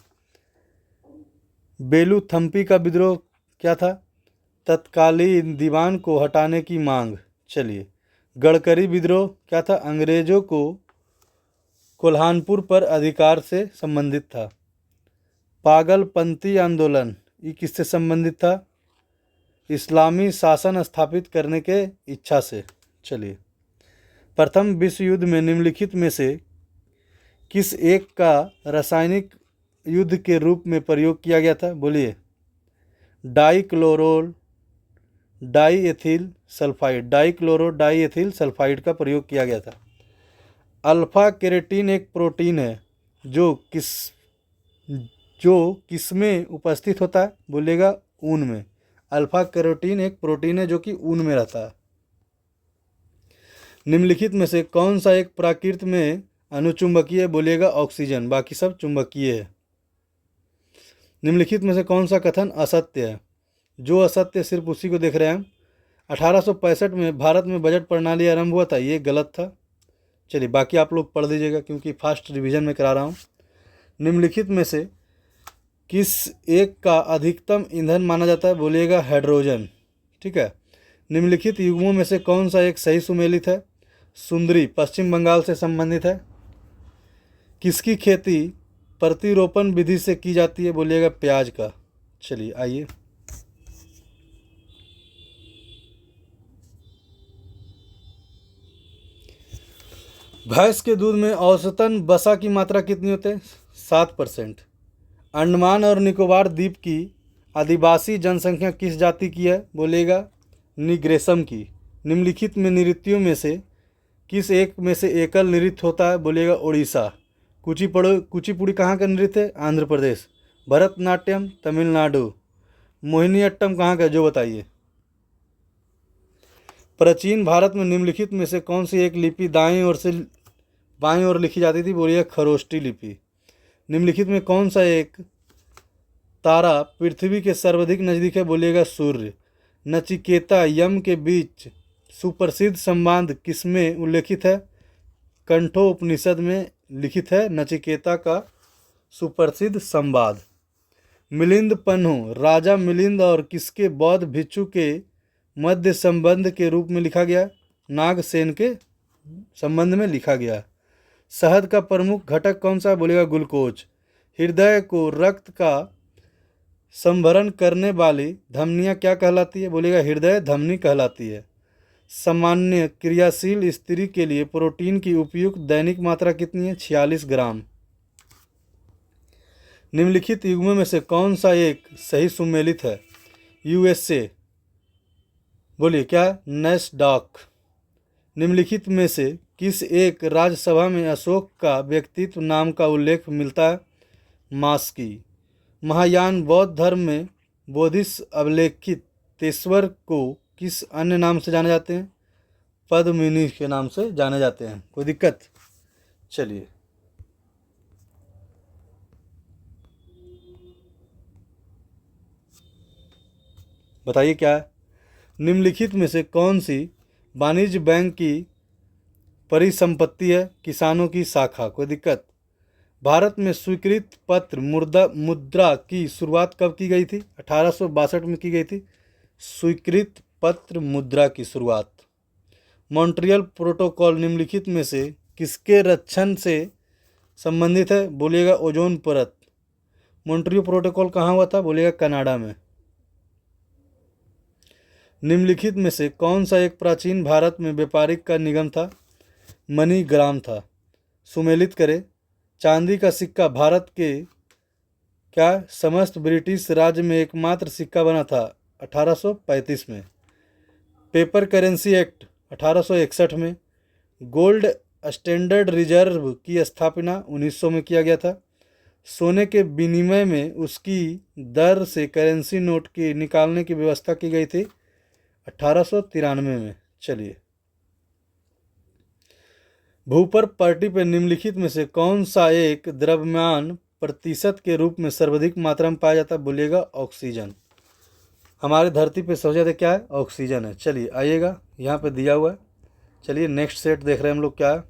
बेलूथम्पी का विद्रोह क्या था? तत्कालीन दीवान को हटाने की मांग। चलिए। गडकरी विद्रोह क्या था? अंग्रेजों को कोल्हानपुर पर अधिकार से संबंधित था। पागलपंथी आंदोलन ये किससे संबंधित था? इस्लामी शासन स्थापित करने के इच्छा से। चलिए। प्रथम विश्व युद्ध में निम्नलिखित में से किस एक का रासायनिक युद्ध के रूप में प्रयोग किया गया था? बोलिए dichloro diethyl sulphide. Dichloro diethyl sulphide का प्रयोग किया गया था। अल्फा केराटिन एक प्रोटीन है जो किस में उपस्थित होता है? बोलेगा ऊन में। अल्फा केराटिन एक प्रोटीन है जो कि ऊन में रहता है। निम्नलिखित में से कौन सा एक प्रकृति में अनुचुंबकीय? बोलिएगा ऑक्सीजन। बाकी सब चुंबकीय है। निम्नलिखित में से कौन सा कथन असत्य है? जो असत्य सिर्फ उसी को देख रहे हैं हम। 1865 में भारत में बजट प्रणाली आरंभ हुआ था, ये गलत था। चलिए बाकी आप लोग पढ़ लीजिएगा क्योंकि फास्ट रिवीजन में करा रहा हूँ। निम्नलिखित में से किस एक का अधिकतम ईंधन माना जाता है? बोलिएगा हाइड्रोजन। ठीक है। निम्नलिखित युग्मों में से कौन सा एक सही सुमेलित है? सुंदरी पश्चिम बंगाल से संबंधित है। किसकी खेती प्रतिरोपण विधि से की जाती है? बोलिएगा प्याज का। चलिए आइए। भैंस के दूध में औसतन वसा की मात्रा कितनी होती है? 7%। अंडमान और निकोबार द्वीप की आदिवासी जनसंख्या किस जाति की है? बोलेगा निग्रेसम की। निम्नलिखित में नृत्यों में से किस एक में से एकल नृत्य होता है? बोलेगा उड़ीसा। कुचिपुड़ी कहाँ का नृत्य है? आंध्र प्रदेश। भरतनाट्यम तमिलनाडु। मोहिनीअट्टम कहाँ का? जो बताइए। प्राचीन भारत में निम्नलिखित में से कौन सी एक लिपि दाईं ओर से बाईं ओर लिखी जाती थी? बोलिए खरोष्टी लिपि। निम्नलिखित में कौन सा एक तारा पृथ्वी के सर्वाधिक नजदीक है? बोलिएगा सूर्य। नचिकेता यम के बीच सुप्रसिद्ध संवाद किसमें उल्लेखित है? कंठोपनिषद में लिखित है नचिकेता का सुप्रसिद्ध संवाद। मिलिंद पन्हु राजा मिलिंद और किसके बौद्ध भिक्षु के मध्य संबंध के रूप में लिखा गया? नागसेन के संबंध में लिखा गया। शहद का प्रमुख घटक कौन सा? बोलेगा ग्लूकोज। हृदय को रक्त का संभरण करने वाली धमनियाँ क्या कहलाती है? बोलेगा हृदय धमनी कहलाती है। सामान्य क्रियाशील स्त्री के लिए प्रोटीन की उपयुक्त दैनिक मात्रा कितनी है? 46 ग्राम। निम्नलिखित युग्मों में से कौन सा एक सही सुमेलित है? यूएसए, बोलिए क्या? नैस्डॉक। निम्नलिखित में से किस एक राज्यसभा में अशोक का व्यक्तित्व नाम का उल्लेख मिलता है? मास्की। महायान बौद्ध धर्म में बोधिस अवलेखित तेश्वर को किस अन्य नाम से जाने जाते हैं? पद्मिनी के नाम से जाने जाते हैं। कोई दिक्कत? चलिए, बताइए क्या है? निम्नलिखित में से कौन सी वाणिज्य बैंक की परिसंपत्ति है? किसानों की शाखा। कोई दिक्कत? भारत में स्वीकृत पत्र मुद्रा की शुरुआत कब की गई थी? 1862 में की गई थी स्वीकृत पत्र मुद्रा की शुरुआत। मॉन्ट्रियल प्रोटोकॉल निम्नलिखित में से किसके रक्षण से संबंधित है? बोलिएगा ओजोन परत। मॉन्ट्रियल प्रोटोकॉल कहाँ हुआ था? बोलिएगा कनाडा में। निम्नलिखित में से कौन सा एक प्राचीन भारत में व्यापारिक का निगम था? मनीग्राम था। सुमेलित करें। चांदी का सिक्का भारत के क्या समस्त ब्रिटिश राज्य में एकमात्र सिक्का बना था? 1835 में। पेपर करेंसी एक्ट 1861 में। गोल्ड स्टैंडर्ड रिजर्व की स्थापना 1900 में किया गया था। सोने के विनिमय में उसकी दर से करेंसी नोट की निकालने की व्यवस्था की गई थी 1893 में। चलिए, भूपर पट्टी पर निम्नलिखित में से कौन सा एक द्रव्यमान प्रतिशत के रूप में सर्वाधिक मात्रा में पाया जाता है? बोलिएगा ऑक्सीजन। हमारे धरती पे सबसे ज़्यादा क्या है? ऑक्सीजन है। चलिए आइएगा, यहाँ पे दिया हुआ है। चलिए नेक्स्ट सेट देख रहे हैं हम लोग क्या है।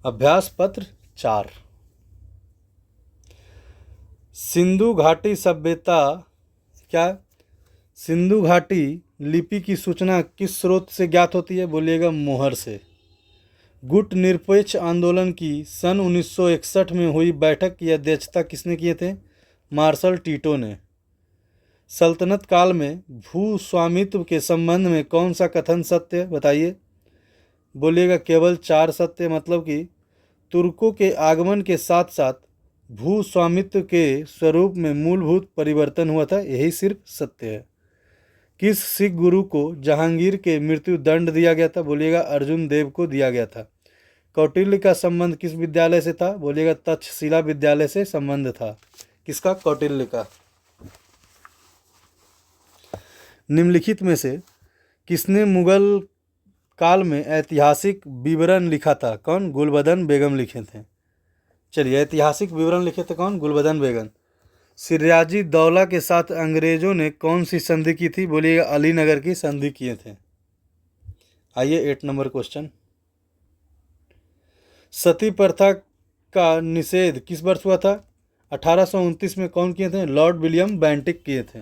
अभ्यास पत्र 4। सिंधु घाटी सभ्यता क्या? सिंधु घाटी लिपि की सूचना किस स्रोत से ज्ञात होती है? बोलिएगा मोहर से। गुट निरपेक्ष आंदोलन की सन 1961 में हुई बैठक की अध्यक्षता किसने किए थे? मार्शल टीटो ने। सल्तनत काल में भू स्वामित्व के संबंध में कौन सा कथन सत्य है? बताइए। बोलिएगा केवल 4 सत्य, मतलब कि तुर्कों के आगमन के साथ साथ भू स्वामित्व के स्वरूप में मूलभूत परिवर्तन हुआ था, यही सिर्फ सत्य है। किस सिख गुरु को जहांगीर के मृत्यु दंड दिया गया था? बोलिएगा अर्जुन देव को दिया गया था। कौटिल्य का संबंध किस विद्यालय से था? बोलिएगा तक्षशिला विद्यालय से संबंध था। किसका? कौटिल्य का। निम्नलिखित में से किसने मुगल काल में ऐतिहासिक विवरण लिखा था? कौन? गुलबदन बेगम लिखे थे। चलिए, ऐतिहासिक विवरण लिखे थे कौन? गुलबदन बेगम। सिराजी दौला के साथ अंग्रेजों ने कौन सी संधि की थी? बोलिएगा अलीनगर की संधि किए थे। आइए 8 नंबर क्वेश्चन। सती प्रथा का निषेध किस वर्ष हुआ था? 1829 में। कौन किए थे? लॉर्ड विलियम बेंटिक किए थे।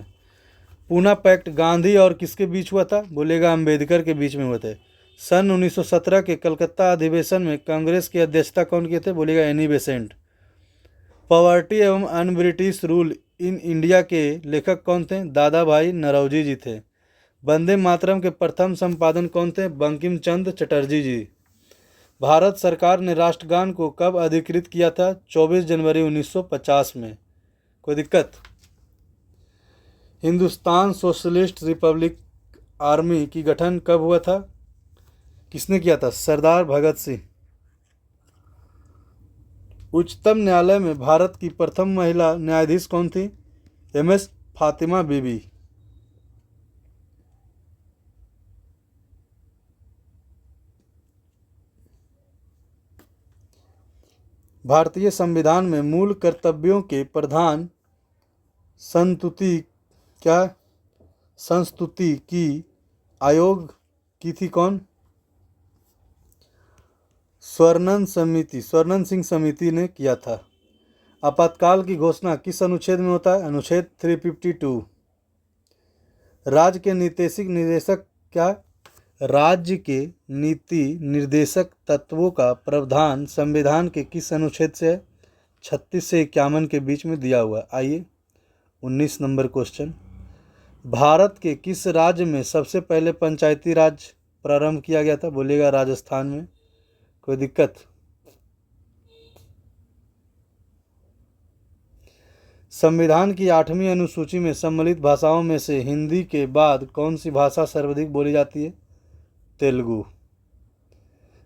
पूना पैक्ट गांधी और किसके बीच हुआ था? बोलेगा अंबेडकर के बीच में हुए थे। सन 1917 के कलकत्ता अधिवेशन में कांग्रेस की अध्यक्षता कौन किए थे? बोलेगा एनी बेसेंट। पॉवर्टी एवं un British rule in India के लेखक कौन थे? दादा भाई नरौजी जी थे। वंदे मातरम के प्रथम संपादन कौन थे? बंकिम चंद्र चटर्जी जी। भारत सरकार ने राष्ट्रगान को कब अधिकृत किया था? 24 जनवरी 1950 में। कोई दिक्कत? हिंदुस्तान सोशलिस्ट रिपब्लिक आर्मी की गठन कब हुआ था? किसने किया था? सरदार भगत सिंह। उच्चतम न्यायालय में भारत की प्रथम महिला न्यायाधीश कौन थी? एमएस फातिमा बीबी। भारतीय संविधान में मूल कर्तव्यों के प्रधान संस्तुति की आयोग की थी कौन? स्वर्णन सिंह समिति ने किया था। आपातकाल की घोषणा किस अनुच्छेद में होता है? अनुच्छेद 352। राज्य के नीतिशिक निर्देशक क्या? राज्य के नीति निर्देशक तत्वों का प्रावधान संविधान के किस अनुच्छेद से है? 36 से 51 के बीच में दिया हुआ। आइए 19 नंबर क्वेश्चन। भारत के किस राज्य में सबसे पहले पंचायती राज प्रारंभ किया गया था? बोलिएगा राजस्थान में। कोई दिक्कत? संविधान की 8वीं अनुसूची में सम्मिलित भाषाओं में से हिंदी के बाद कौन सी भाषा सर्वाधिक बोली जाती है? तेलुगु।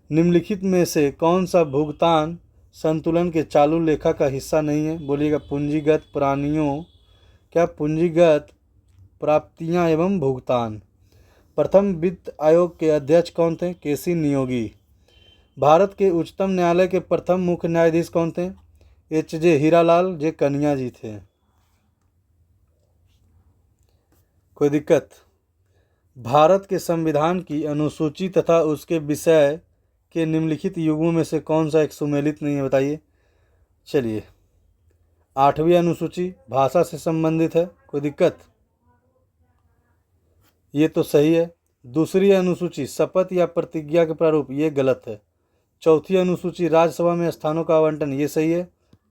निम्नलिखित में से कौन सा भुगतान संतुलन के चालू लेखा का हिस्सा नहीं है? बोलिएगा पूंजीगत पूंजीगत प्राप्तियां एवं भुगतान। प्रथम वित्त आयोग के अध्यक्ष कौन थे? केसी नियोगी। भारत के उच्चतम न्यायालय के प्रथम मुख्य न्यायाधीश कौन थे? एच.जे. हीरालाल जे कन्या जी थे। कोई दिक्कत? भारत के संविधान की अनुसूची तथा उसके विषय के निम्नलिखित युग्मों में से कौन सा एक सुमेलित नहीं है? बताइए। चलिए 8वीं अनुसूची भाषा से संबंधित है। कोई दिक्कत? ये तो सही है। दूसरी अनुसूची शपथ या प्रतिज्ञा के प्रारूप, ये गलत है। चौथी अनुसूची राज्यसभा में स्थानों का आवंटन, ये सही है।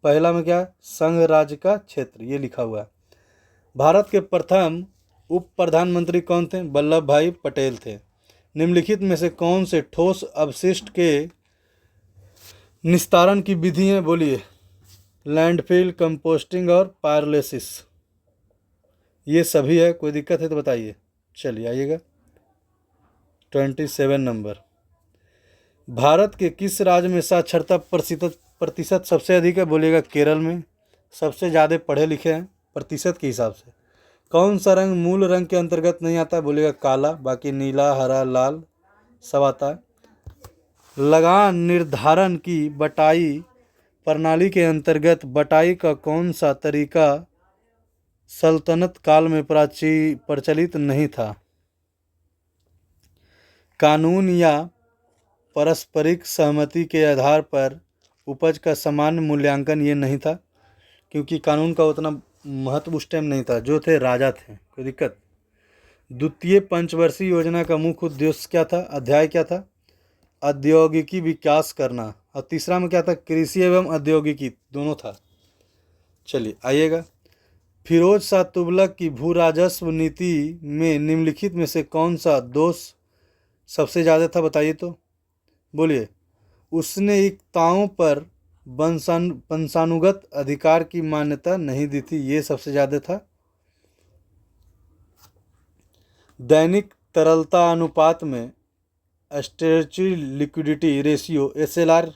पहला में क्या है? संघ राज्य का क्षेत्र, ये लिखा हुआ है। भारत के प्रथम उप प्रधानमंत्री कौन थे? वल्लभ भाई पटेल थे। निम्नलिखित में से कौन से ठोस अवशिष्ट के निस्तारण की विधि है? बोलिए। लैंडफिल, कंपोस्टिंग और पायरोलिसिस, ये सभी है। कोई दिक्कत है तो बताइए। चलिए आइएगा 27 नंबर। भारत के किस राज्य में साक्षरता प्रतिशत सबसे अधिक है? बोलिएगा केरल में। सबसे ज़्यादा पढ़े लिखे हैं प्रतिशत के हिसाब से। कौन सा रंग मूल रंग के अंतर्गत नहीं आता? बोलिएगा काला, बाकी नीला, हरा, लाल सब आता है। लगान निर्धारण की बटाई प्रणाली के अंतर्गत बटाई का कौन सा तरीका सल्तनत काल में प्रचलित नहीं था? कानून या पारस्परिक सहमति के आधार पर उपज का सामान्य मूल्यांकन ये नहीं था, क्योंकि कानून का उतना महत्व उस टाइम नहीं था, जो थे राजा थे। कोई दिक्कत? द्वितीय पंचवर्षीय योजना का मुख्य उद्देश्य क्या था? अध्याय क्या था? औद्योगिकी विकास करना। और तीसरा में क्या था? कृषि एवं औद्योगिकी, दोनों था। चलिए आइएगा। फिरोज शाह तुगलक की भू राजस्व नीति में निम्नलिखित में से कौन सा दोष सबसे ज़्यादा था? बताइए तो। बोलिए। उसने इक्ताओं पर वंशानुगत अधिकार की मान्यता नहीं दी थी, ये सबसे ज़्यादा था। दैनिक तरलता अनुपात में स्ट्रेटजी लिक्विडिटी रेशियो SLR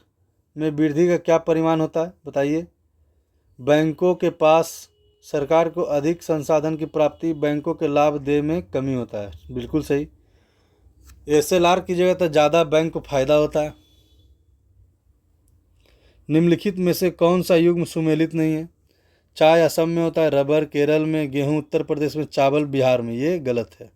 में वृद्धि का क्या परिमाण होता है? बताइए। बैंकों के पास सरकार को अधिक संसाधन की प्राप्ति, बैंकों के लाभ देने में कमी होता है। बिल्कुल सही। SLR की जगह तो ज़्यादा बैंक को फायदा होता है। निम्नलिखित में से कौन सा युग्म सुमेलित नहीं है? चाय असम में होता है, रबर केरल में, गेहूं उत्तर प्रदेश में, चावल बिहार में, ये गलत है।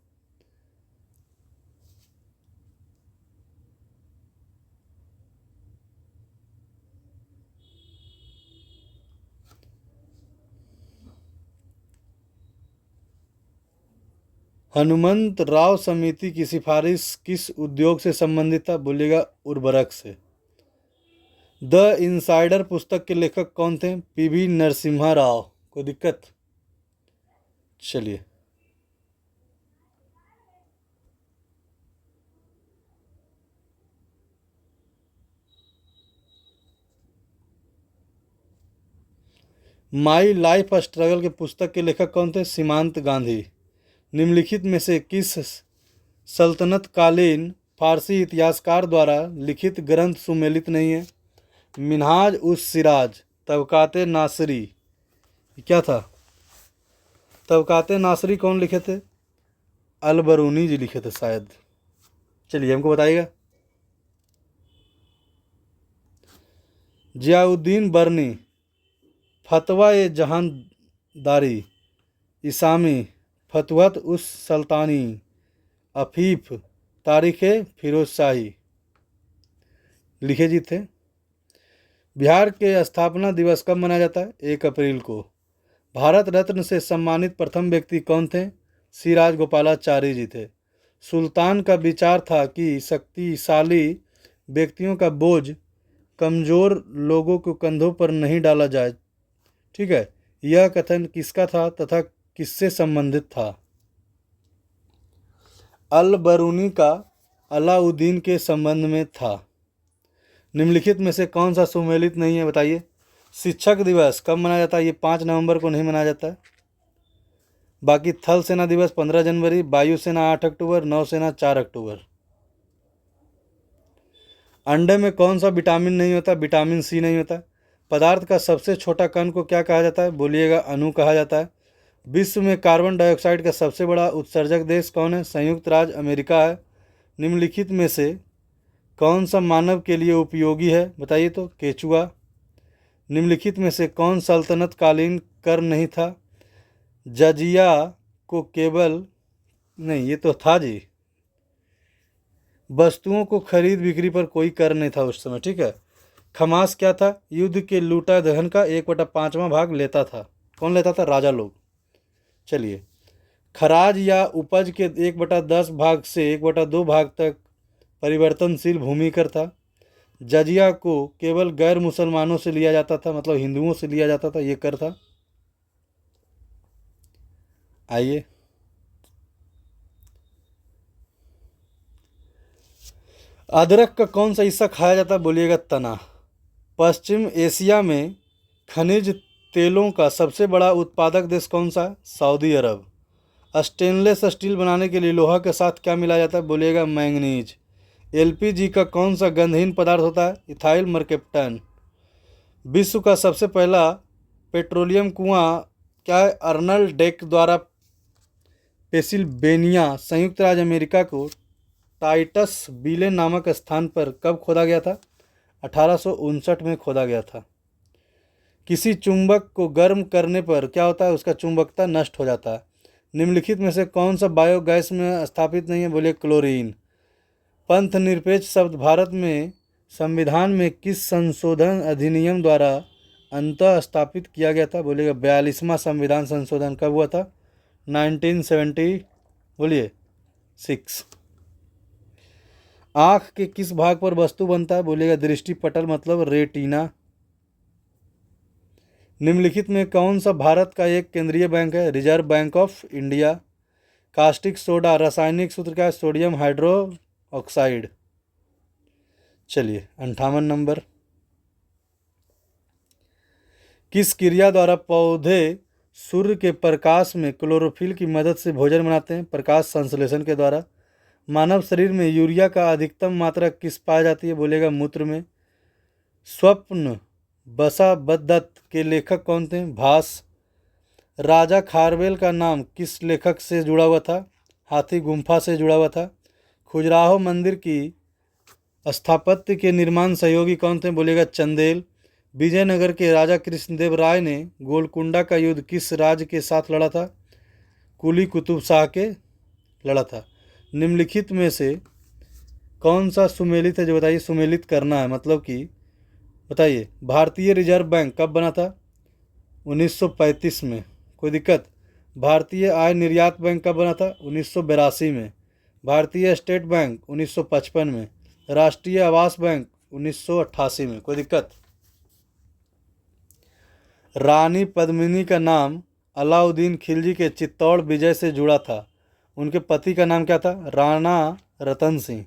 हनुमंत राव समिति की सिफारिश किस उद्योग से संबंधित था? बोलिएगा उर्वरक से। द इनसाइडर पुस्तक के लेखक कौन थे? PV नरसिम्हा राव। कोई दिक्कत? चलिए माई लाइफ स्ट्रगल के पुस्तक के लेखक कौन थे? सीमांत गांधी। निम्नलिखित में से किस सल्तनत कालीन फारसी इतिहासकार द्वारा लिखित ग्रंथ सुमेलित नहीं है? मिन्हाज उस सिराज, तबकाते नासरी, क्या था? तबकाते नासरी कौन लिखे थे? अलबरूनी जी लिखे थे शायद। चलिए हमको बताइएगा। जियाउद्दीन बर्नी, फतवा ए जहानदारी, इसामी, फतुहत उस सल्तानी, अफीफ, तारीख़ फिरोज शाही। लिखे जी थे। बिहार के स्थापना दिवस कब मनाया जाता है? 1 अप्रैल को। भारत रत्न से सम्मानित प्रथम व्यक्ति कौन थे? सी राजगोपालाचारी जी थे। सुल्तान का विचार था कि शक्तिशाली व्यक्तियों का बोझ कमज़ोर लोगों के कंधों पर नहीं डाला जाए। ठीक है, यह कथन किसका था तथा किससे संबंधित था? अल बरूनी का अलाउद्दीन के संबंध में था। निम्नलिखित में से कौन सा सुमेलित नहीं है? बताइए। शिक्षक दिवस कब मनाया जाता है? ये 5 नवंबर को नहीं मनाया जाता है। बाकी थल सेना दिवस 15 जनवरी, वायुसेना 8 अक्टूबर, नौसेना 4 अक्टूबर। अंडे में कौन सा विटामिन नहीं होता? विटामिन सी नहीं होता। पदार्थ का सबसे छोटा कण को क्या कहा जाता है? बोलिएगा, अणु कहा जाता है। विश्व में कार्बन डाइऑक्साइड का सबसे बड़ा उत्सर्जक देश कौन है? संयुक्त राज्य अमेरिका है। निम्नलिखित में से कौन सा मानव के लिए उपयोगी है? बताइए तो। केचुआ। निम्नलिखित में से कौन सल्तनत कालीन कर नहीं था? जजिया को केवल नहीं, ये तो था जी। वस्तुओं को खरीद बिक्री पर कोई कर नहीं था उस समय। ठीक है। खमास क्या था? युद्ध के लूटा दहन का 1/5वां भाग लेता था। कौन लेता था? राजा लोग। चलिए। खराज या उपज के 1/10 भाग से 1/2 भाग तक परिवर्तनशील भूमि कर था। जजिया को केवल गैर मुसलमानों से लिया जाता था, मतलब हिंदुओं से लिया जाता था, ये कर था। आइए। अदरक का कौन सा हिस्सा खाया जाता है? बोलिएगा, तना। पश्चिम एशिया में खनिज तेलों का सबसे बड़ा उत्पादक देश कौन सा है? सऊदी अरब। स्टेनलेस स्टील बनाने के लिए लोहा के साथ क्या मिलाया जाता है? बोलिएगा, मैंगनीज। एलपीजी का कौन सा गंधहीन पदार्थ होता है? इथाइल मरकेप्टन। विश्व का सबसे पहला पेट्रोलियम कुआं क्या है? अर्नल्ड डेक द्वारा पेंसिल्वेनिया, संयुक्त राज्य अमेरिका को टाइटस बीले नामक स्थान पर कब खोदा गया था? 1859 में खोदा गया था। किसी चुंबक को गर्म करने पर क्या होता है? उसका चुंबकता नष्ट हो जाता है। निम्नलिखित में से कौन सा बायोगैस में स्थापित नहीं है? बोलिए, क्लोरीन। पंथ निरपेक्ष शब्द भारत में संविधान में किस संशोधन अधिनियम द्वारा अंतः स्थापित किया गया था? बोलिएगा, 42वां संविधान संशोधन कब हुआ था? 1970। बोलिए, 6। आँख के किस भाग पर वस्तु बनता है? बोलिएगा, दृष्टिपटल, मतलब रेटिना। निम्नलिखित में कौन सा भारत का एक केंद्रीय बैंक है? Reserve bank of India. Caustic soda रासायनिक सूत्र का सोडियम हाइड्रोक्साइड। चलिए, 58 नंबर। किस क्रिया द्वारा पौधे सूर्य के प्रकाश में क्लोरोफिल की मदद से भोजन बनाते हैं? प्रकाश संश्लेषण के द्वारा। मानव शरीर में यूरिया का अधिकतम मात्रा किस पाई जाती है? बोलेगा, मूत्र में। स्वप्न बसावदत्त के लेखक कौन थे? भास। राजा खारवेल का नाम किस लेखक से जुड़ा हुआ था? हाथी गुम्फा से जुड़ा हुआ था। खजुराहो मंदिर की स्थापत्य के निर्माण सहयोगी कौन थे? बोलेगा, चंदेल। विजयनगर के राजा कृष्णदेव राय ने गोलकुंडा का युद्ध किस राज्य के साथ लड़ा था? कुली कुतुब शाह के लड़ा था। निम्नलिखित में से कौन सा सुमेलित है? जो बताइए, सुमेलित करना है, मतलब कि बताइए। भारतीय रिजर्व बैंक कब बना था? 1935 में। कोई दिक्कत? भारतीय आय निर्यात बैंक कब बना था? 1982 में। भारतीय स्टेट बैंक 1955 में। राष्ट्रीय आवास बैंक 1988 में। कोई दिक्कत? रानी पद्मिनी का नाम अलाउद्दीन खिलजी के चित्तौड़ विजय से जुड़ा था। उनके पति का नाम क्या था? राणा रतन सिंह।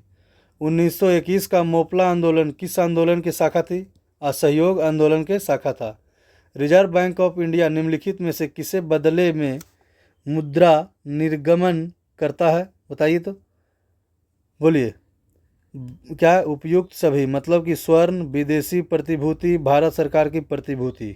1921 का मोपला आंदोलन किस आंदोलन की शाखा थी? असहयोग आंदोलन के शाखा था। रिजर्व बैंक ऑफ इंडिया निम्नलिखित में से किसे बदले में मुद्रा निर्गमन करता है? बताइए तो। बोलिए, क्या? उपयुक्त सभी, मतलब कि स्वर्ण, विदेशी प्रतिभूति, भारत सरकार की प्रतिभूति।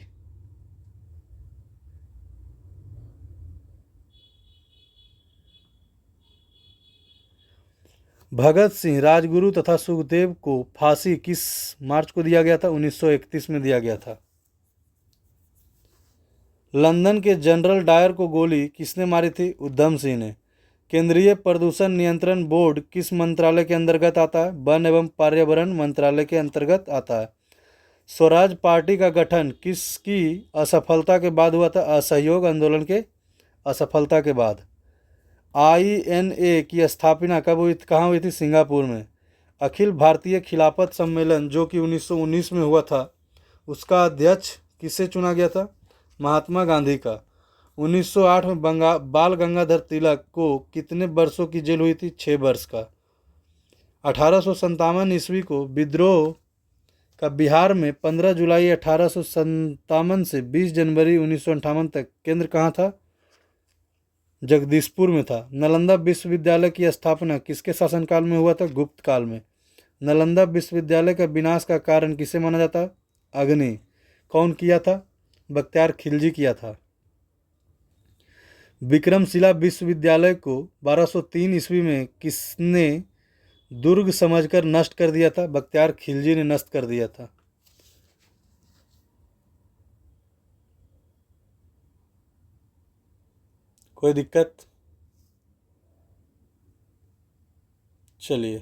भगत सिंह, राजगुरु तथा सुखदेव को फांसी किस मार्च को दिया गया था? 1931 में दिया गया था। लंदन के जनरल डायर को गोली किसने मारी थी? उधम सिंह ने। केंद्रीय प्रदूषण नियंत्रण बोर्ड किस मंत्रालय के अंतर्गत आता है? वन एवं पर्यावरण मंत्रालय के अंतर्गत आता है। स्वराज पार्टी का गठन किसकी असफलता के बाद हुआ था? असहयोग आंदोलन के असफलता के बाद। INA की स्थापना कब हुई, कहाँ हुई थी? सिंगापुर में। अखिल भारतीय खिलाफत सम्मेलन जो कि 1919 में हुआ था, उसका अध्यक्ष किसे चुना गया था? महात्मा गांधी का। 1908 में बाल गंगाधर तिलक को कितने वर्षों की जेल हुई थी? 6 वर्ष का। 1857 ईस्वी को विद्रोह का बिहार में 15 जुलाई 1857 से 20 जनवरी 1958 तक केंद्र कहाँ था? जगदीशपुर में था। नालंदा विश्वविद्यालय की स्थापना किसके शासनकाल में हुआ था? गुप्त काल में। नालंदा विश्वविद्यालय का विनाश का कारण किसे माना जाता है? अग्नि। कौन किया था? बख्तियार खिलजी किया था। विक्रमशिला विश्वविद्यालय को 1203 ईस्वी में किसने दुर्ग समझकर नष्ट कर दिया था? बख्तियार खिलजी ने नष्ट कर दिया था। कोई दिक्कत? चलिए,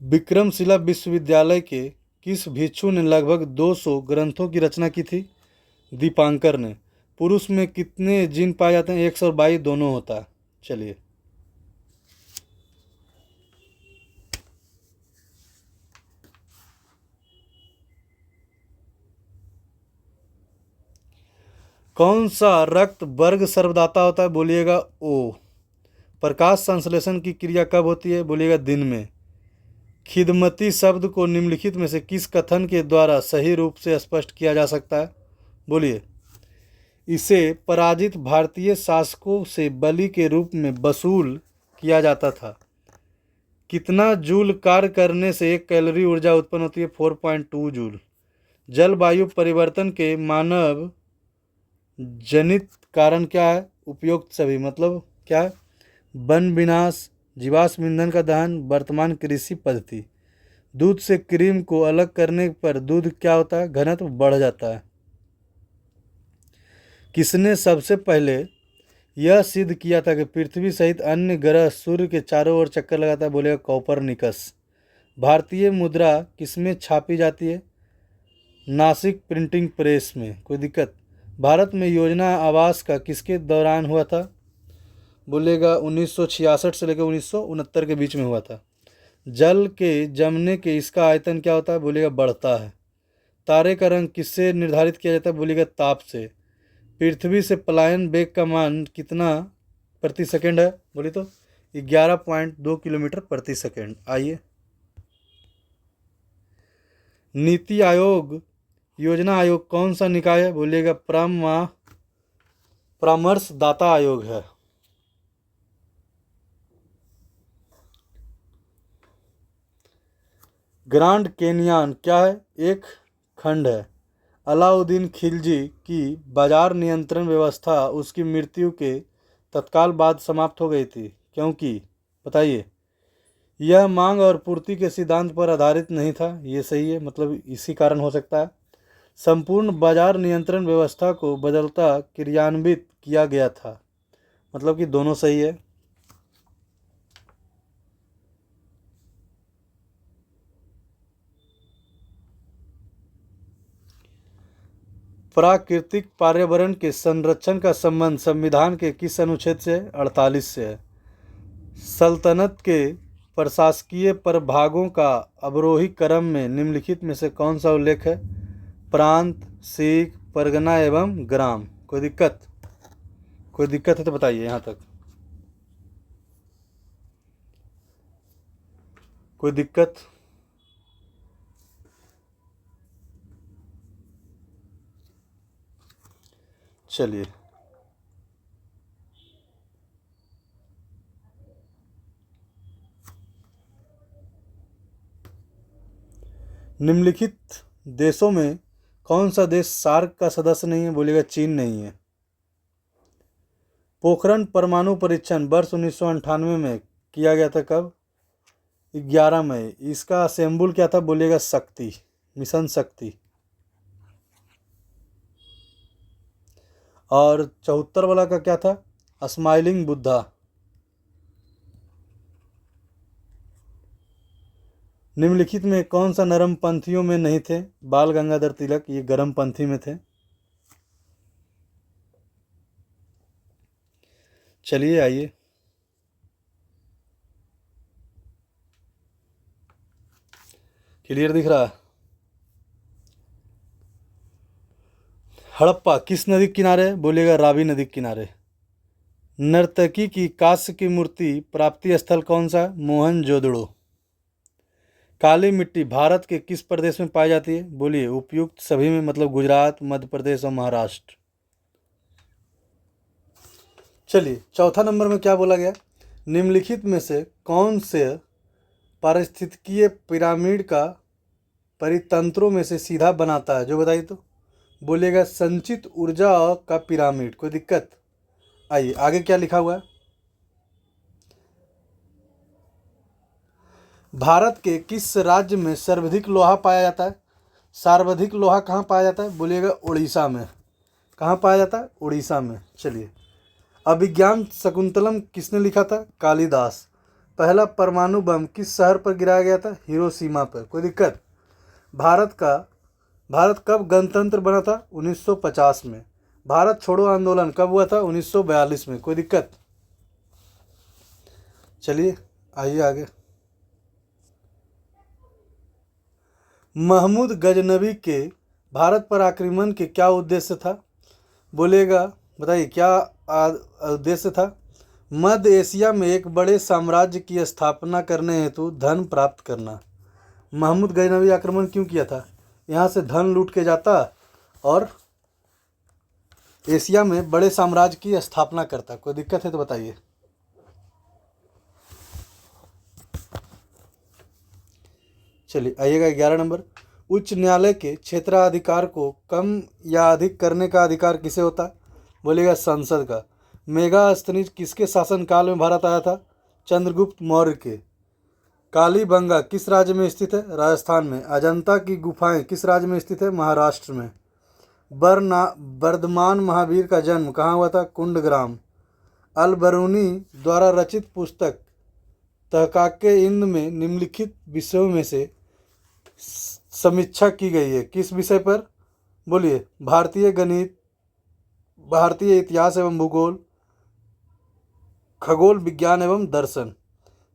विक्रमशिला विश्वविद्यालय के किस भिक्षु ने लगभग 200 ग्रंथों की रचना की थी? दीपांकर ने। पुरुष में कितने जीन पाए जाते हैं? 100 और 22 दोनों होता है। चलिए, कौन सा रक्त वर्ग सर्वदाता होता है? बोलिएगा O। प्रकाश संश्लेषण की क्रिया कब होती है? बोलिएगा दिन में। खिदमती शब्द को निम्नलिखित में से किस कथन के द्वारा सही रूप से स्पष्ट किया जा सकता है? बोलिए। इसे पराजित भारतीय शासकों से बलि के रूप में वसूल किया जाता था। कितना जूल कार्य करने से 1 कैलोरी ऊर्जा उत्पन्न होती है? 4.2 जूल। जलवायु परिवर्तन के मानव जनित कारण क्या है? उपयुक्त सभी। मतलब क्या है? वन विनाश, जीवाश्म ईंधन का दहन, वर्तमान कृषि पद्धति। दूध से क्रीम को अलग करने पर दूध क्या होता है? घनत्व बढ़ जाता है। किसने सबसे पहले यह सिद्ध किया था कि पृथ्वी सहित अन्य ग्रह सूर्य के चारों ओर चक्कर लगाता है? बोलेगा कोपरनिकस। भारतीय मुद्रा किसमें छापी जाती है? नासिक प्रिंटिंग प्रेस में। कोई दिक्कत? भारत में योजना आवास का किसके दौरान हुआ था? बोलेगा 1966 से लेकर 1969 के बीच में हुआ था। जल के जमने के इसका आयतन क्या होता है? बोलेगा बढ़ता है। तारे का रंग किससे निर्धारित किया जाता है? बोलेगा ताप से। पृथ्वी से पलायन वेग का मान कितना प्रति सेकंड है? बोले तो 11.2 किलोमीटर प्रति सेकंड। आइए, नीति आयोग योजना आयोग कौन सा निकाय है? बोलिएगा परामर्शदाता आयोग है। ग्रांड कैनियन क्या है? एक खंड है। अलाउद्दीन खिलजी की बाजार नियंत्रण व्यवस्था उसकी मृत्यु के तत्काल बाद समाप्त हो गई थी, क्योंकि बताइए। यह मांग और पूर्ति के सिद्धांत पर आधारित नहीं था। ये सही है, मतलब इसी कारण हो सकता है। संपूर्ण बाजार नियंत्रण व्यवस्था को बदलता क्रियान्वित किया गया था। मतलब कि दोनों सही है। प्राकृतिक पर्यावरण के संरक्षण का संबंध संविधान के किस अनुच्छेद से? 48 से है। सल्तनत के प्रशासकीय प्रभागों का अवरोही क्रम में निम्नलिखित में से कौन सा उल्लेख है? प्रांत, सीख, परगना एवं ग्राम। कोई दिक्कत? कोई दिक्कत है तो बताइए। यहाँ तक कोई दिक्कत? चलिए, निम्नलिखित देशों में कौन सा देश सार्क का सदस्य नहीं है? बोलिएगा चीन नहीं है। पोखरण परमाणु परीक्षण वर्ष 1998 में किया गया था। कब? 11 मई। इसका सिंबल क्या था? बोलिएगा शक्ति, मिशन शक्ति। और 74 वाला का क्या था? स्माइलिंग बुद्धा। निम्नलिखित में कौन सा नरम पंथियों में नहीं थे? बाल गंगाधर तिलक, ये गरम पंथी में थे। चलिए आइए, क्लियर दिख रहा है? हड़प्पा किस नदी के किनारे है? बोलिएगा रावी नदी के किनारे। नर्तकी की कांस्य की मूर्ति प्राप्ति स्थल कौन सा? मोहनजोदड़ो। काली मिट्टी भारत के किस प्रदेश में पाई जाती है? बोलिए उपयुक्त सभी में, मतलब गुजरात, मध्य प्रदेश और महाराष्ट्र। चलिए चौथा नंबर में क्या बोला गया? निम्नलिखित में से कौन से पारिस्थितिकीय पिरामिड का परितंत्रों में से सीधा बनाता है? जो बताइए तो। बोलिएगा संचित ऊर्जा का पिरामिड। कोई दिक्कत? आइए आगे क्या लिखा हुआ है? भारत के किस राज्य में सर्वाधिक लोहा पाया जाता है? सर्वाधिक लोहा कहाँ पाया जाता है? बोलिएगा उड़ीसा में। कहाँ पाया जाता है? उड़ीसा में। चलिए, अभिज्ञान शकुंतलम किसने लिखा था? कालिदास। पहला परमाणु बम किस शहर पर गिराया गया था? हिरोशिमा पर। कोई दिक्कत? भारत कब गणतंत्र बना था? 1950 में। भारत छोड़ो आंदोलन कब हुआ था? 1942 में। कोई दिक्कत? चलिए आइए आगे। महमूद गजनवी के भारत पर आक्रमण के क्या उद्देश्य था? बोलिएगा, बताइए क्या उद्देश्य था? मध्य एशिया में एक बड़े साम्राज्य की स्थापना करने हेतु धन प्राप्त करना। महमूद गजनवी आक्रमण क्यों किया था? यहाँ से धन लूट के जाता और एशिया में बड़े साम्राज्य की स्थापना करता। कोई दिक्कत है तो बताइए। चलिए आइएगा 11 नंबर। उच्च न्यायालय के क्षेत्राधिकार को कम या अधिक करने का अधिकार किसे होता है? बोलिएगा संसद का। मेगास्थनीज किसके शासनकाल में भारत आया था? चंद्रगुप्त मौर्य के। कालीबंगा किस राज्य में स्थित है? राजस्थान में। अजंता की गुफाएं किस राज्य में स्थित है? महाराष्ट्र में। वर्धमान महावीर का जन्म कहाँ हुआ था? कुंडग्राम। अल बरूनी द्वारा रचित पुस्तक तहकाके हिंद में निम्नलिखित विषयों में से समीक्षा की गई है। किस विषय पर? बोलिए भारतीय गणित, भारतीय इतिहास एवं भूगोल, खगोल विज्ञान एवं दर्शन।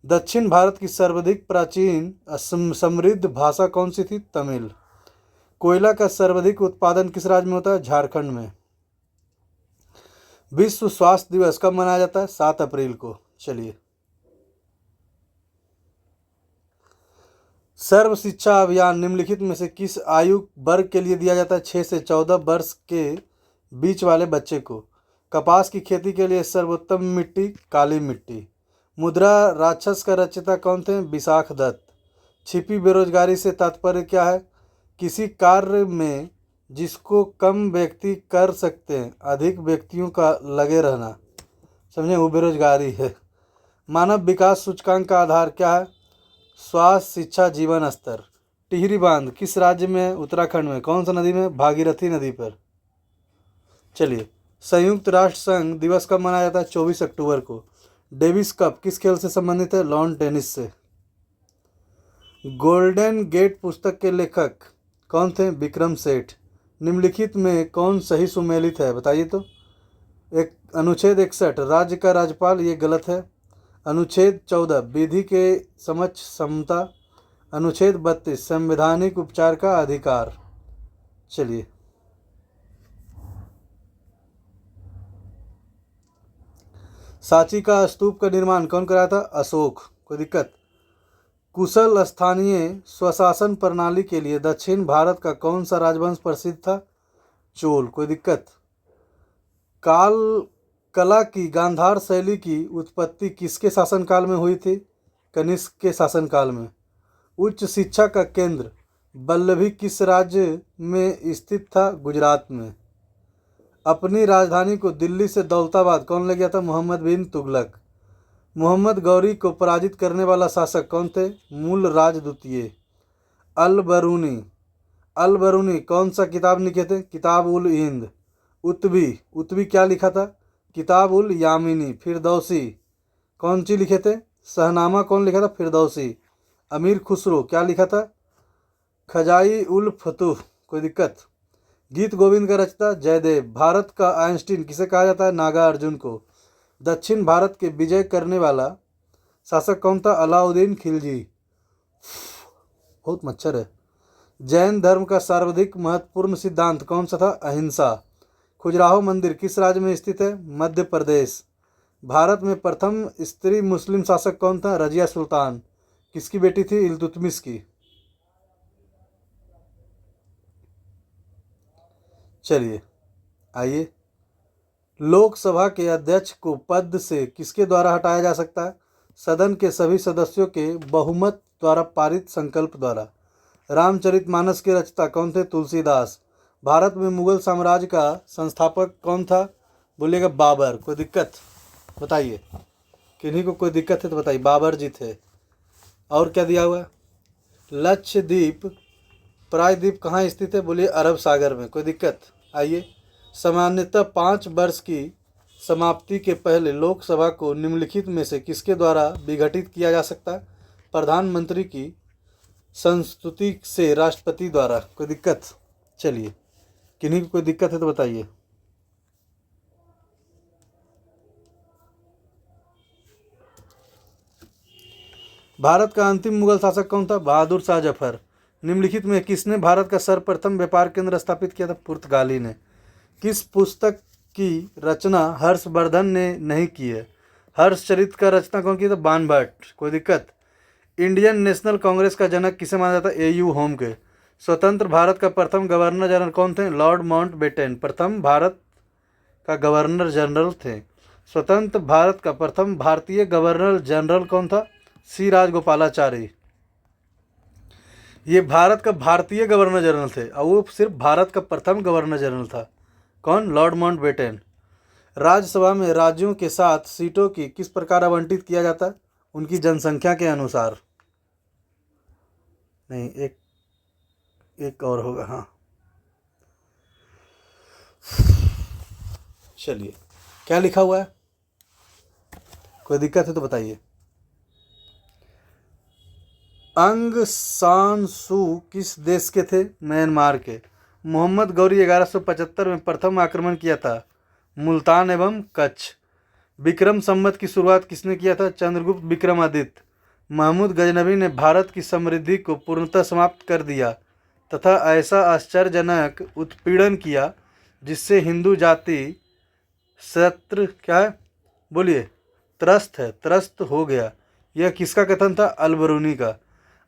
दक्षिण भारत की सर्वाधिक प्राचीन समृद्ध भाषा कौन सी थी? तमिल। कोयला का सर्वाधिक उत्पादन किस राज्य में होता है? झारखंड में। विश्व स्वास्थ्य दिवस कब मनाया जाता है? 7 अप्रैल को। चलिए, सर्व शिक्षा अभियान निम्नलिखित में से किस आयु वर्ग के लिए दिया जाता है? 6 से 14 वर्ष के बीच वाले बच्चे को। कपास की खेती के लिए सर्वोत्तम मिट्टी? काली मिट्टी। मुद्रा राक्षस का रचयिता कौन थे? विशाख दत्त। छिपी बेरोजगारी से तात्पर्य क्या है? किसी कार्य में जिसको कम व्यक्ति कर सकते हैं, अधिक व्यक्तियों का लगे रहना, समझे, वो बेरोजगारी है। मानव विकास सूचकांक का आधार क्या है? स्वास्थ्य, शिक्षा, जीवन स्तर। टिहरी बांध किस राज्य में है? उत्तराखंड में। कौन सा नदी में? भागीरथी नदी पर। चलिए, संयुक्त राष्ट्र संघ दिवस कब मनाया जाता है? 24 अक्टूबर को। डेविस कप किस खेल से संबंधित है? लॉन टेनिस से। गोल्डन गेट पुस्तक के लेखक कौन थे? विक्रम सेठ। निम्नलिखित में कौन सही सुमेलित है? बताइए तो। एक अनुच्छेद 61 राज्य का राज्यपाल, ये गलत है। अनुच्छेद 14 विधि के समक्ष समता। अनुच्छेद 32 संवैधानिक उपचार का अधिकार। चलिए, सांची का स्तूप का निर्माण कौन कराया था? अशोक। कोई दिक्कत? कुशल स्थानीय स्वशासन प्रणाली के लिए दक्षिण भारत का कौन सा राजवंश प्रसिद्ध था? चोल। कोई दिक्कत? कला की गांधार शैली की उत्पत्ति किसके शासनकाल में हुई थी? कनिष्क के शासनकाल में। उच्च शिक्षा का केंद्र वल्लभी किस राज्य में स्थित था? गुजरात में। अपनी राजधानी को दिल्ली से दौलताबाद कौन ले गया था? मोहम्मद बिन तुगलक। मोहम्मद गौरी को पराजित करने वाला शासक कौन थे? मूल राज द्वितीय। अल बरूनी कौन सा किताब लिखे थे? किताब उल हिंद। उत्बी, उत्बी क्या लिखा था? किताब उल यामिनी। फिरदौसी कौन सी लिखे थे? शहनामा कौन लिखा था? फिरदौसी। अमीर खुसरो क्या लिखा था? खजाई उल फतूह। कोई दिक्कत? गीत गोविंद का रचता जयदेव। भारत का आइंस्टीन किसे कहा जाता है? नागा अर्जुन को। दक्षिण भारत के विजय करने वाला शासक कौन था? अलाउद्दीन खिलजी। बहुत मच्छर है। जैन धर्म का सर्वाधिक महत्वपूर्ण सिद्धांत कौन सा था? अहिंसा। खजुराहो मंदिर किस राज्य में स्थित है? मध्य प्रदेश। भारत में प्रथम स्त्री मुस्लिम शासक कौन था? रजिया सुल्तान। किसकी बेटी थी? इल्तुतमिश की। चलिए आइए, लोकसभा के अध्यक्ष को पद से किसके द्वारा हटाया जा सकता है? सदन के सभी सदस्यों के बहुमत द्वारा पारित संकल्प द्वारा। रामचरितमानस के रचयिता कौन थे? तुलसीदास। भारत में मुगल साम्राज्य का संस्थापक कौन था? बोलिएगा बाबर। कोई दिक्कत? बताइए, किन्हीं को कोई दिक्कत है तो बताइए। बाबर जी थे। और क्या दिया हुआ है? लक्षद्वीप प्रायद्वीप कहाँ स्थित है? बोलिए अरब सागर में। कोई दिक्कत? आइए, सामान्यतः 5 वर्ष की समाप्ति के पहले लोकसभा को निम्नलिखित में से किसके द्वारा विघटित किया जा सकता है? प्रधानमंत्री की संस्तुति से राष्ट्रपति द्वारा। कोई दिक्कत? चलिए, किन्हीं को कोई दिक्कत है तो बताइए। भारत का अंतिम मुगल शासक कौन था? बहादुर शाह जफर। निम्नलिखित में किसने भारत का सर्वप्रथम व्यापार केंद्र स्थापित किया था? पुर्तगाली ने। किस पुस्तक की रचना हर्षवर्धन ने नहीं की है? हर्षचरित का रचना कौन की था? बाणभट्ट। कोई दिक्कत? इंडियन नेशनल कांग्रेस का जनक किसे माना जाता है? एयू होम के। स्वतंत्र भारत का प्रथम गवर्नर जनरल कौन थे? लॉर्ड माउंटबेटन प्रथम भारत का गवर्नर जनरल थे। स्वतंत्र भारत का प्रथम भारतीय गवर्नर जनरल कौन था? सी राजगोपालाचारी। ये भारत का भारतीय गवर्नर जनरल थे और वो सिर्फ भारत का प्रथम गवर्नर जनरल था। कौन? Lord Mountbatten. राज्यसभा में राज्यों के साथ सीटों की किस प्रकार आवंटित किया जाता है? उनकी जनसंख्या के अनुसार। नहीं, एक और होगा। हाँ, चलिए, क्या लिखा हुआ है? कोई दिक्कत है तो बताइए। अंग सान सू किस देश के थे? म्यांमार के। मोहम्मद गौरी 1175 में प्रथम आक्रमण किया था मुल्तान एवं कच्छ। विक्रम संवत की शुरुआत किसने किया था? चंद्रगुप्त विक्रमादित्य। महमूद गजनबी ने भारत की समृद्धि को पूर्णतः समाप्त कर दिया तथा ऐसा आश्चर्यजनक उत्पीड़न किया जिससे हिंदू जाति शत्रु क्या है? बोलिए, त्रस्त हो गया। यह किसका कथन था? अल-बरूनी का।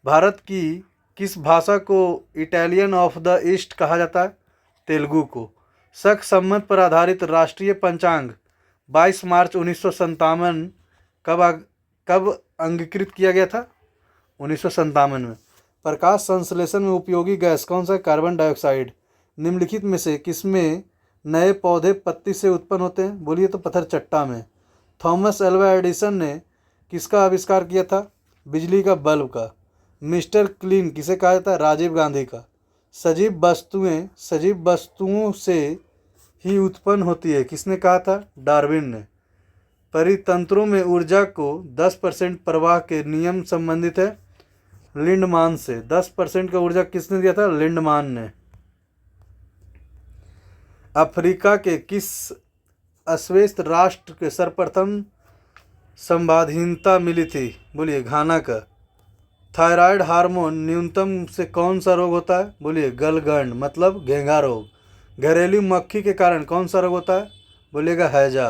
भारत की किस भाषा को इटालियन ऑफ द ईस्ट कहा जाता है? तेलुगु को। शक संवत पर आधारित राष्ट्रीय पंचांग 22 मार्च 1957 कब अंगीकृत किया गया था? 1957 में। प्रकाश संश्लेषण में उपयोगी गैस कौन सा? Carbon dioxide. निम्नलिखित में से किसमें नए पौधे पत्ती से उत्पन्न होते हैं? बोलिए तो पत्थर चट्टा में। थॉमस एल्वा एडिसन ने किसका आविष्कार किया था? बिजली का बल्ब का। मिस्टर क्लीन किसे कहा जाता है? राजीव गांधी का। सजीव वस्तुओं से ही उत्पन्न होती है किसने कहा था? डार्विन ने। परितंत्रों में ऊर्जा को 10% प्रवाह के नियम संबंधित है लिंडमान से। 10% का ऊर्जा किसने दिया था? लिंडमान ने। अफ्रीका के किस अश्वेत राष्ट्र के सर्वप्रथम संवादहीनता मिली थी? बोलिए, घाना का। थायराइड हार्मोन न्यूनतम से कौन सा रोग होता है? बोलिए, गलगंड मतलब घेंघा रोग। घरेलू मक्खी के कारण कौन सा रोग होता है? बोलिएगा, हैजा।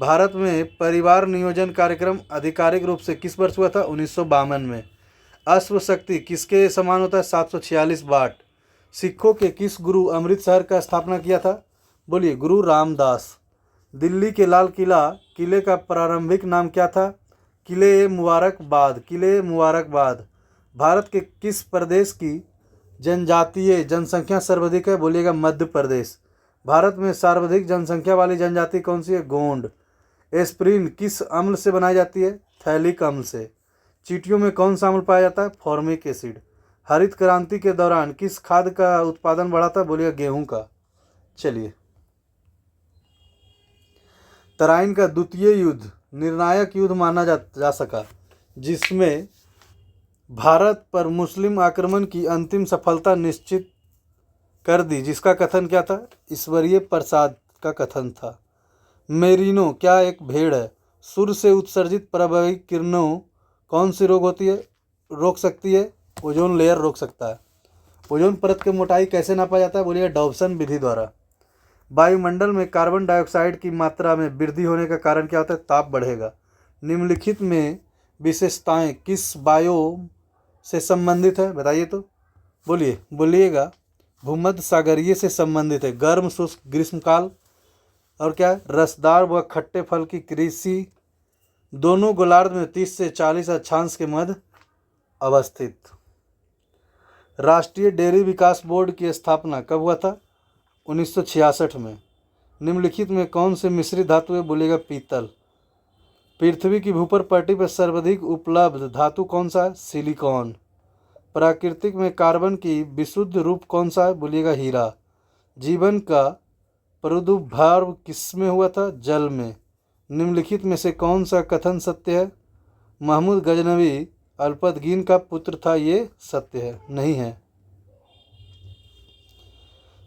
भारत में परिवार नियोजन कार्यक्रम आधिकारिक रूप से किस वर्ष हुआ था? 1952 में। अश्व शक्ति किसके समान होता है? 746 वाट। सिखों के किस गुरु अमृतसर का स्थापना किया था? बोलिए, गुरु रामदास। दिल्ली के लाल किले का प्रारंभिक नाम क्या था? किले मुबारकबाद। भारत के किस प्रदेश की जनजातीय जनसंख्या सर्वाधिक है? बोलिएगा, मध्य प्रदेश। भारत में सर्वाधिक जनसंख्या वाली जनजाति कौन सी है? गोंड। एस्प्रिन किस अम्ल से बनाई जाती है? थैलिक अम्ल से। चींटियों में कौन सा अम्ल पाया जाता है? Formic acid. हरित क्रांति के दौरान किस खाद्य का उत्पादन बढ़ा था? बोलिएगा, गेहूं का। चलिए, तराइन का द्वितीय युद्ध निर्णायक युद्ध माना जा सका, जिसमें भारत पर मुस्लिम आक्रमण की अंतिम सफलता निश्चित कर दी, जिसका कथन क्या था? ईश्वरीय प्रसाद का कथन था। मेरिनो क्या एक भेड़ है? सूर्य से उत्सर्जित पराबैंगनी किरणों कौन सी रोक सकती है? ओजोन लेयर रोक सकता है। ओजोन परत की मोटाई कैसे नापा जाता है? बोलिए डॉप्सन विधि द्वारा। वायुमंडल में कार्बन डाइऑक्साइड की मात्रा में वृद्धि होने का कारण क्या होता है? ताप बढ़ेगा। निम्नलिखित में विशेषताएं किस बायोम से संबंधित है? बताइए तो, बोलिएगा। भूमध्य सागरीय से संबंधित है। गर्म शुष्क ग्रीष्मकाल, और क्या है? रसदार व खट्टे फल की कृषि, दोनों गोलार्ध में 30 से 40 अक्षांश के मध्य अवस्थित। राष्ट्रीय डेयरी विकास बोर्ड की स्थापना कब हुआ था? 1966 में। निम्नलिखित में कौन से मिश्रित धातु है? बोलेगा पीतल। पृथ्वी की भूपर पट्टी पर सर्वाधिक उपलब्ध धातु कौन सा है? सिलिकॉन। प्राकृतिक में कार्बन की विशुद्ध रूप कौन सा है? बोलिएगा हीरा। जीवन का प्रादुर्भाव किस में हुआ था? जल में। निम्नलिखित में से कौन सा कथन सत्य है? महमूद गजनवी अल्पतगीन का पुत्र था, ये सत्य है? नहीं है।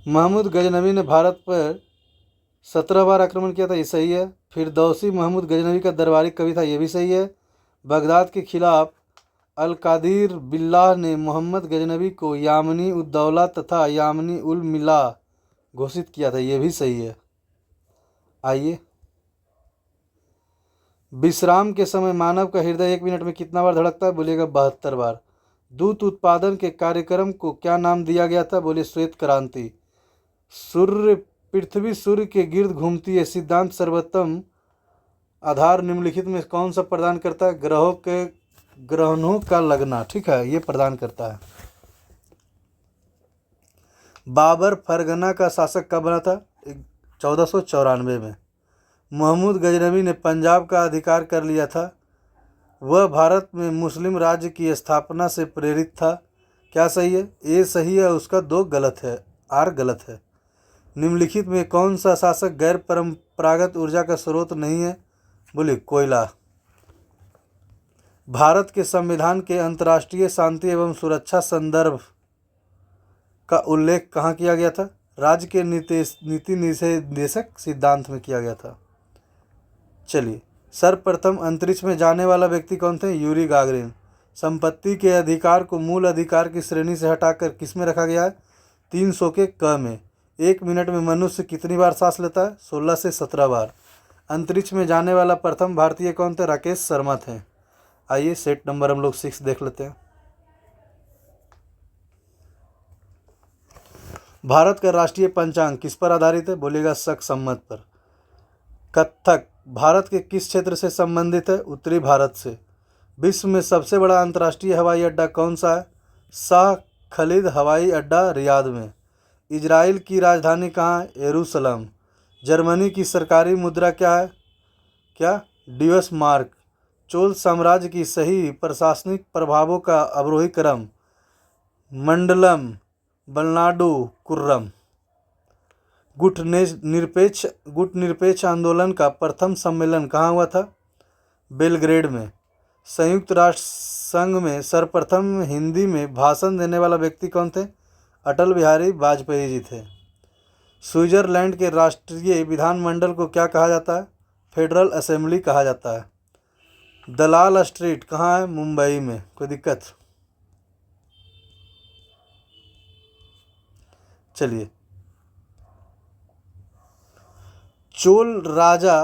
महमूद गजनवी ने भारत पर 17 बार आक्रमण किया था, ये सही है। फिरदौसी महमूद गजनवी का दरबारी कवि था, ये भी सही है। बगदाद के खिलाफ अल कादिर बिल्लाह ने मोहम्मद गजनवी को यामनी उद्दौला तथा यामनी उल मिला घोषित किया था, ये भी सही है। आइए, विश्राम के समय मानव का हृदय 1 मिनट में कितना बार धड़कता है? बोलिएगा 72 बार। दूध उत्पादन के कार्यक्रम को क्या नाम दिया गया था? बोलिए श्वेत क्रांति। पृथ्वी सूर्य के गिर्द घूमती है, सिद्धांत सर्वोत्तम आधार निम्नलिखित में कौन सा प्रदान करता है? ग्रहणों का लगना, ठीक है, ये प्रदान करता है। बाबर फरगना का शासक कब बना था? 1494 में। महमूद गजनवी ने पंजाब का अधिकार कर लिया था। वह भारत में मुस्लिम राज्य की स्थापना से प्रेरित था। क्या सही है? ए सही है, उसका 2 गलत है, आर गलत है। निम्नलिखित में कौन सा शासक गैर परंपरागत ऊर्जा का स्रोत नहीं है? बोलिए कोयला। भारत के संविधान के अंतर्राष्ट्रीय शांति एवं सुरक्षा संदर्भ का उल्लेख कहाँ किया गया था? राज्य के नीति निर्देशक सिद्धांत में किया गया था। चलिए, सर्वप्रथम अंतरिक्ष में जाने वाला व्यक्ति कौन थे? Yuri Gagarin. संपत्ति के अधिकार को मूल अधिकार की श्रेणी से हटाकर किस में रखा गया है? 300 के क में। 1 मिनट में मनुष्य कितनी बार सांस लेता है? 16 से 17 बार। अंतरिक्ष में जाने वाला प्रथम भारतीय कौन थे? राकेश शर्मा थे। आइए, सेट नंबर हम लोग 6 देख लेते हैं। भारत का राष्ट्रीय पंचांग किस पर आधारित है? बोलिएगा शक सम्मत पर। कथक भारत के किस क्षेत्र से संबंधित है? उत्तरी भारत से। विश्व में सबसे बड़ा अंतर्राष्ट्रीय हवाई अड्डा कौन सा है? शाह खलीद हवाई अड्डा रियाद में। इजराइल की राजधानी कहाँ है? यरूशलेम। जर्मनी की सरकारी मुद्रा क्या है? क्या? ड्यूस मार्क। चोल साम्राज्य की सही प्रशासनिक प्रभावों का अवरोही क्रम? मंडलम, बलनाडु, कुर्रम। गुट निरपेक्ष आंदोलन का प्रथम सम्मेलन कहाँ हुआ था? बेलग्रेड में। संयुक्त राष्ट्र संघ में सर्वप्रथम हिंदी में भाषण देने वाला व्यक्ति कौन थे? अटल बिहारी वाजपेयी जी थे। स्विट्जरलैंड के राष्ट्रीय विधानमंडल को क्या कहा जाता है? फेडरल असेंबली कहा जाता है। दलाल स्ट्रीट कहाँ है? मुंबई में। कोई दिक्कत? चलिए, चोल राजा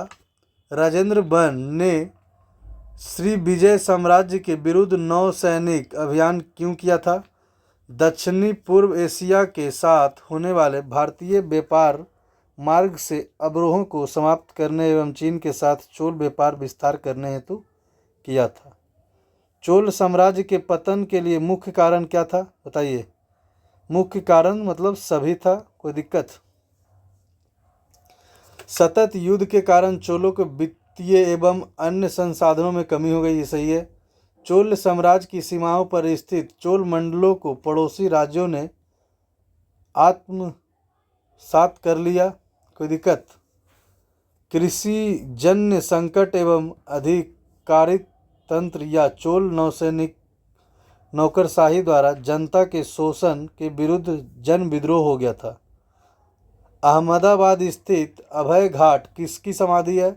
राजेंद्र वन ने श्री विजय साम्राज्य के विरुद्ध नौसैनिक अभियान क्यों किया था? दक्षिणी पूर्व एशिया के साथ होने वाले भारतीय व्यापार मार्ग से अवरोहों को समाप्त करने एवं चीन के साथ चोल व्यापार विस्तार करने हेतु किया था। चोल साम्राज्य के पतन के लिए मुख्य कारण क्या था? बताइए। मुख्य कारण मतलब सभी था। कोई दिक्कत? सतत युद्ध के कारण चोलों के वित्तीय एवं अन्य संसाधनों में कमी हो गई, ये सही है। चोल साम्राज्य की सीमाओं पर स्थित चोल मंडलों को पड़ोसी राज्यों ने आत्मसात कर लिया। कोई दिक्कत? कृषि जन्य संकट एवं अधिकारिक तंत्र या चोल नौसैनिक नौकरशाही द्वारा जनता के शोषण के विरुद्ध जन विद्रोह हो गया था। अहमदाबाद स्थित अभय घाट किसकी समाधि है?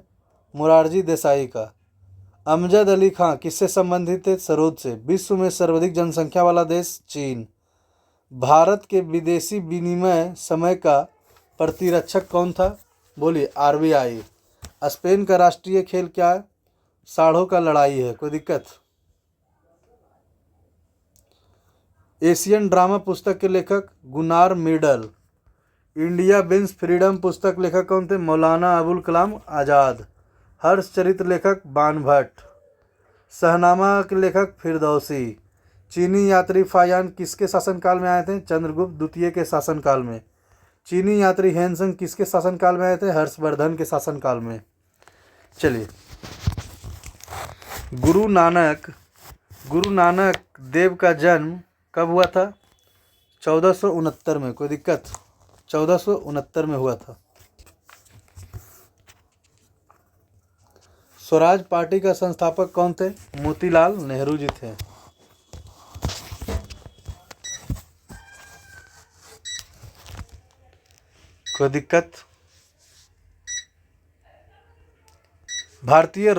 मोरारजी देसाई का। अमजद अली खां किससे संबंधित है? सरोद से। विश्व में सर्वाधिक जनसंख्या वाला देश? चीन। भारत के विदेशी विनिमय समय का प्रतिरक्षक कौन था? बोलिए। आरबीआई। स्पेन का राष्ट्रीय खेल क्या है? साढ़ों का लड़ाई है। कोई दिक्कत? एशियन ड्रामा पुस्तक के लेखक? Gunnar Myrdal. India wins freedom पुस्तक लेखक कौन थे? मौलाना अबुल कलाम आज़ाद। हर्ष चरित्र लेखक? बाणभट्ट। शहनामा के लेखक? फिरदौसी। चीनी यात्री फायान किसके शासनकाल में आए थे? चंद्रगुप्त द्वितीय के शासनकाल में। चीनी यात्री हेनसंग किसके शासनकाल में आए थे? हर्षवर्धन के शासनकाल में। चलिए, गुरु नानक देव का जन्म कब हुआ था? 1469 में। कोई दिक्कत? 1469 में हुआ था। स्वराज पार्टी का संस्थापक कौन थे? मोतीलाल नेहरू जी थे। कोई दिक्कत? भारतीय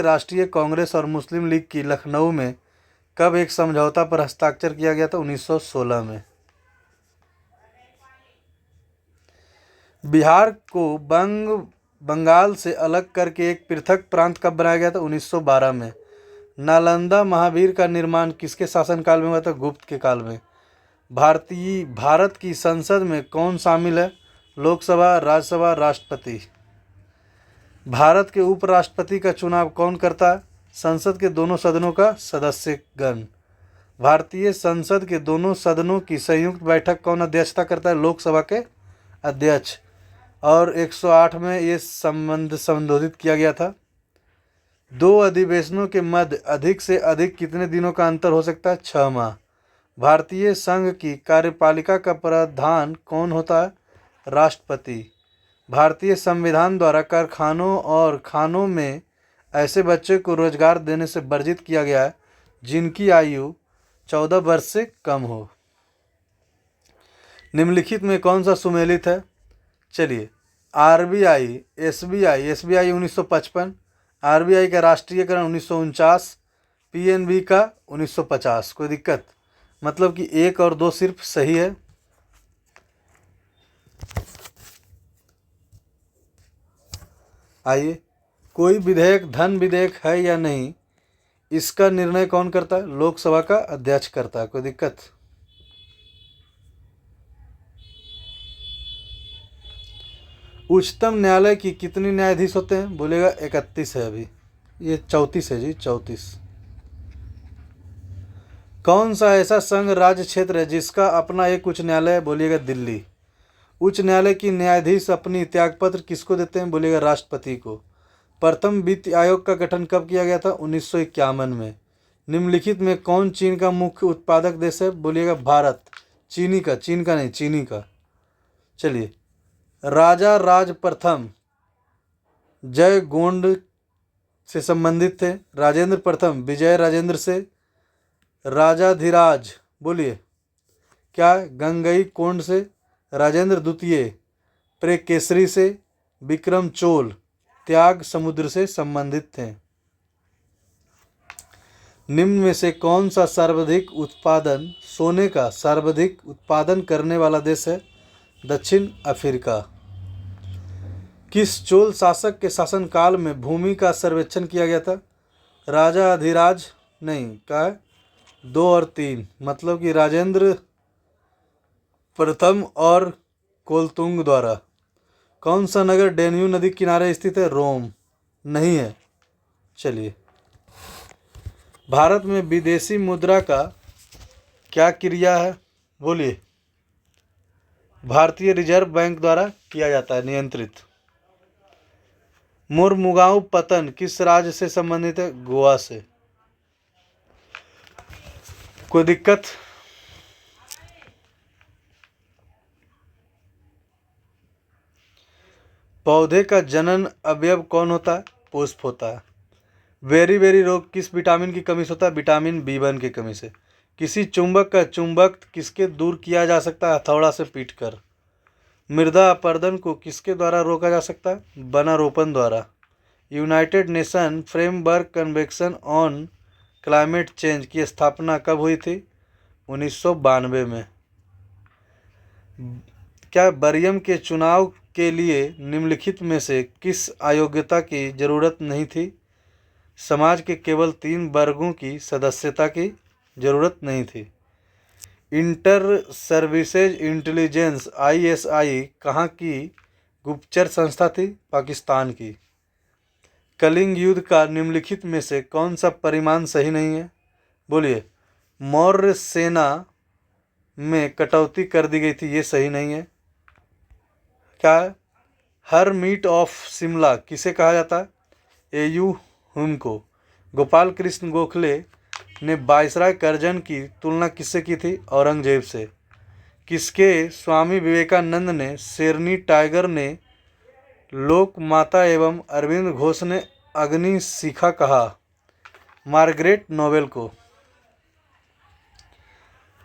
राष्ट्रीय कांग्रेस और मुस्लिम लीग की लखनऊ में कब एक समझौता पर हस्ताक्षर किया गया था? 1916 में। बिहार को बंगाल से अलग करके एक पृथक प्रांत कब बनाया गया था? 1912 में। नालंदा महावीर का निर्माण किसके शासनकाल में हुआ था? गुप्त के काल में। भारत की संसद में कौन शामिल है? लोकसभा, राज्यसभा, राष्ट्रपति। भारत के उपराष्ट्रपति का चुनाव कौन करता है? संसद के दोनों सदनों का सदस्यगण। भारतीय संसद के दोनों सदनों की संयुक्त बैठक कौन अध्यक्षता करता है? लोकसभा के अध्यक्ष। और 108 में ये संशोधित किया गया था। दो अधिवेशनों के मध्य अधिक से अधिक कितने दिनों का अंतर हो सकता है? 6 माह। भारतीय संघ की कार्यपालिका का प्रधान कौन होता है? राष्ट्रपति। भारतीय संविधान द्वारा कारखानों और खानों में ऐसे बच्चों को रोजगार देने से वर्जित किया गया है जिनकी आयु 14 वर्ष से कम हो। निम्नलिखित में कौन सा सुमेलित है? चलिए, आरबीआई, एसबीआई 1955, आरबीआई का राष्ट्रीयकरण 1949, पीएनबी का 1950। कोई दिक्कत? मतलब कि 1 और 2 सिर्फ सही है। आइए, कोई विधेयक धन विधेयक है या नहीं, इसका निर्णय कौन करता है? लोकसभा का अध्यक्ष करता है। कोई दिक्कत? उच्चतम न्यायालय की कितने न्यायाधीश होते हैं? बोलेगा 31 है। अभी ये 34 है जी, 34। कौन सा ऐसा संघ राज्य क्षेत्र है जिसका अपना एक उच्च न्यायालय है? बोलिएगा दिल्ली। उच्च न्यायालय की न्यायाधीश अपनी त्यागपत्र किसको देते हैं? बोलिएगा राष्ट्रपति को। प्रथम वित्त आयोग का गठन कब किया गया था? 1951 में। निम्नलिखित में कौन चीन का मुख्य उत्पादक देश है? बोलिएगा भारत। चीनी का नहीं, चीनी का। चलिए, राजा राज प्रथम जय गोंड से संबंधित थे। राजेंद्र प्रथम विजय राजेंद्र से। राजाधिराज बोलिए क्या? गंगई कोंड से। राजेंद्र द्वितीय प्रेकेसरी से। विक्रम चोल त्याग समुद्र से संबंधित थे। निम्न में से कौन सा सोने का सर्वाधिक उत्पादन करने वाला देश है? दक्षिण अफ्रीका। किस चोल शासक के शासनकाल में भूमि का सर्वेक्षण किया गया था? राजा अधिराज नहीं का 2 और 3, मतलब कि राजेंद्र प्रथम और कोलतुंग द्वारा। कौन सा नगर डेन्यू नदी किनारे स्थित है? रोम। नहीं है। चलिए, भारत में विदेशी मुद्रा का क्या क्रिया है? बोलिए। भारतीय रिजर्व बैंक द्वारा किया जाता है, नियंत्रित। मुरमुगांव पतन किस राज्य से संबंधित है? गोवा से। कोई दिक्कत? पौधे का जनन अवयव कौन होता है? पुष्प होता है। वेरी वेरी रोग किस विटामिन की कमी से होता है? विटामिन B1 की कमी से। किसी चुंबक का चुंबक किसके दूर किया जा सकता है? हथौड़ा से पीटकर। मृदा अपरदन को किसके द्वारा रोका जा सकता है? वनारोपण द्वारा। United nation framework convention on climate change की स्थापना कब हुई थी? 1992 में। क्या बरियम के चुनाव के लिए निम्नलिखित में से किस अयोग्यता की जरूरत नहीं थी? समाज के केवल 3 वर्गों की सदस्यता की जरूरत नहीं थी। इंटर सर्विसेज इंटेलिजेंस ISI कहाँ की गुप्तचर संस्था थी? पाकिस्तान की। कलिंग युद्ध का निम्नलिखित में से कौन सा परिमाण सही नहीं है? बोलिए। मौर्य सेना में कटौती कर दी गई थी, ये सही नहीं है। क्या है? हर मीट ऑफ शिमला किसे कहा जाता है? AU हुम को। गोपाल कृष्ण गोखले ने वायसराय करजन की तुलना किससे की थी? औरंगजेब से। किसके स्वामी विवेकानंद ने शेरनी टाइगर ने लोक माता एवं अरविंद घोष ने अग्नि शिखा कहा? मार्गरेट नोबेल को।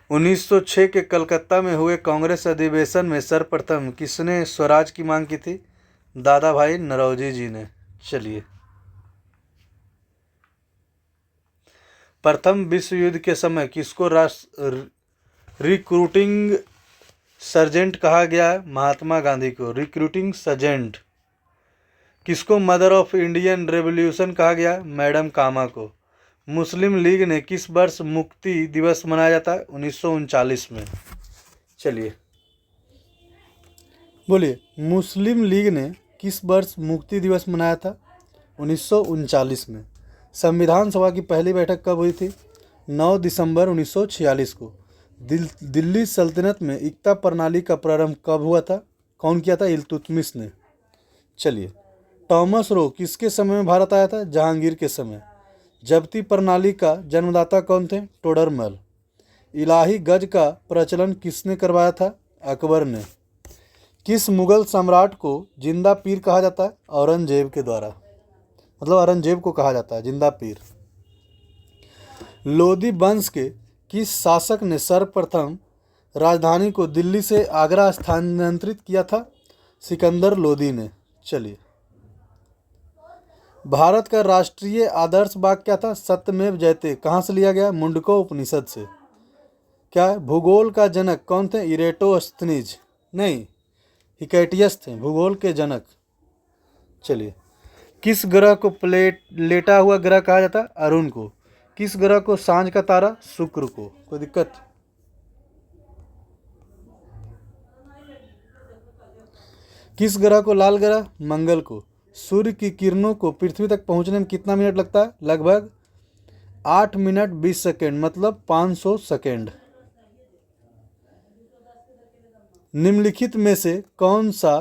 1906 के कलकत्ता में हुए कांग्रेस अधिवेशन में सर्वप्रथम किसने स्वराज की मांग की थी? दादा भाई नौरोजी जी ने। चलिए, प्रथम विश्व युद्ध के समय किसको रिक्रूटिंग सर्जेंट कहा गया है? महात्मा गांधी को रिक्रूटिंग सर्जेंट। किसको मदर ऑफ इंडियन रेवोल्यूशन कहा गया है? मैडम कामा को। मुस्लिम लीग ने किस वर्ष मुक्ति दिवस मनाया जाता है? 1939 में। चलिए, बोलिए। मुस्लिम लीग ने किस वर्ष मुक्ति दिवस मनाया था? 1939 में। संविधान सभा की पहली बैठक कब हुई थी? 9 दिसंबर 1946 को। दिल्ली सल्तनत में एकता प्रणाली का प्रारंभ कब हुआ था? कौन किया था? इल्तुतमिश ने। चलिए, टॉमस रो किसके समय में भारत आया था? जहांगीर के समय। जब्ती प्रणाली का जन्मदाता कौन थे? टोडरमल। इलाही गज का प्रचलन किसने करवाया था? अकबर ने। किस मुगल सम्राट को जिंदा पीर कहा जाता है? औरंगजेब के द्वारा, मतलब औरंगजेब को कहा जाता है जिंदा पीर। लोदी वंश के किस शासक ने सर्वप्रथम राजधानी को दिल्ली से आगरा स्थानांतरित किया था? सिकंदर लोदी ने। चलिए, भारत का राष्ट्रीय आदर्श वाक्य क्या था? सत्यमेव जयते। कहाँ से लिया गया? मुंडको उपनिषद से। क्या है? भूगोल का जनक कौन थे? इरेटोस्थनीज नहीं, हिकैटियस थे भूगोल के जनक। चलिए, किस ग्रह को लेटा हुआ ग्रह कहा जाता है? अरुण को। किस ग्रह को सांझ का तारा? शुक्र को। कोई दिक्कत? किस ग्रह को लाल ग्रह? मंगल को। सूर्य की किरणों को पृथ्वी तक पहुंचने में कितना मिनट लगता है? लगभग 8 मिनट 20 सेकेंड, मतलब 500 सेकेंड। निम्नलिखित में से कौन सा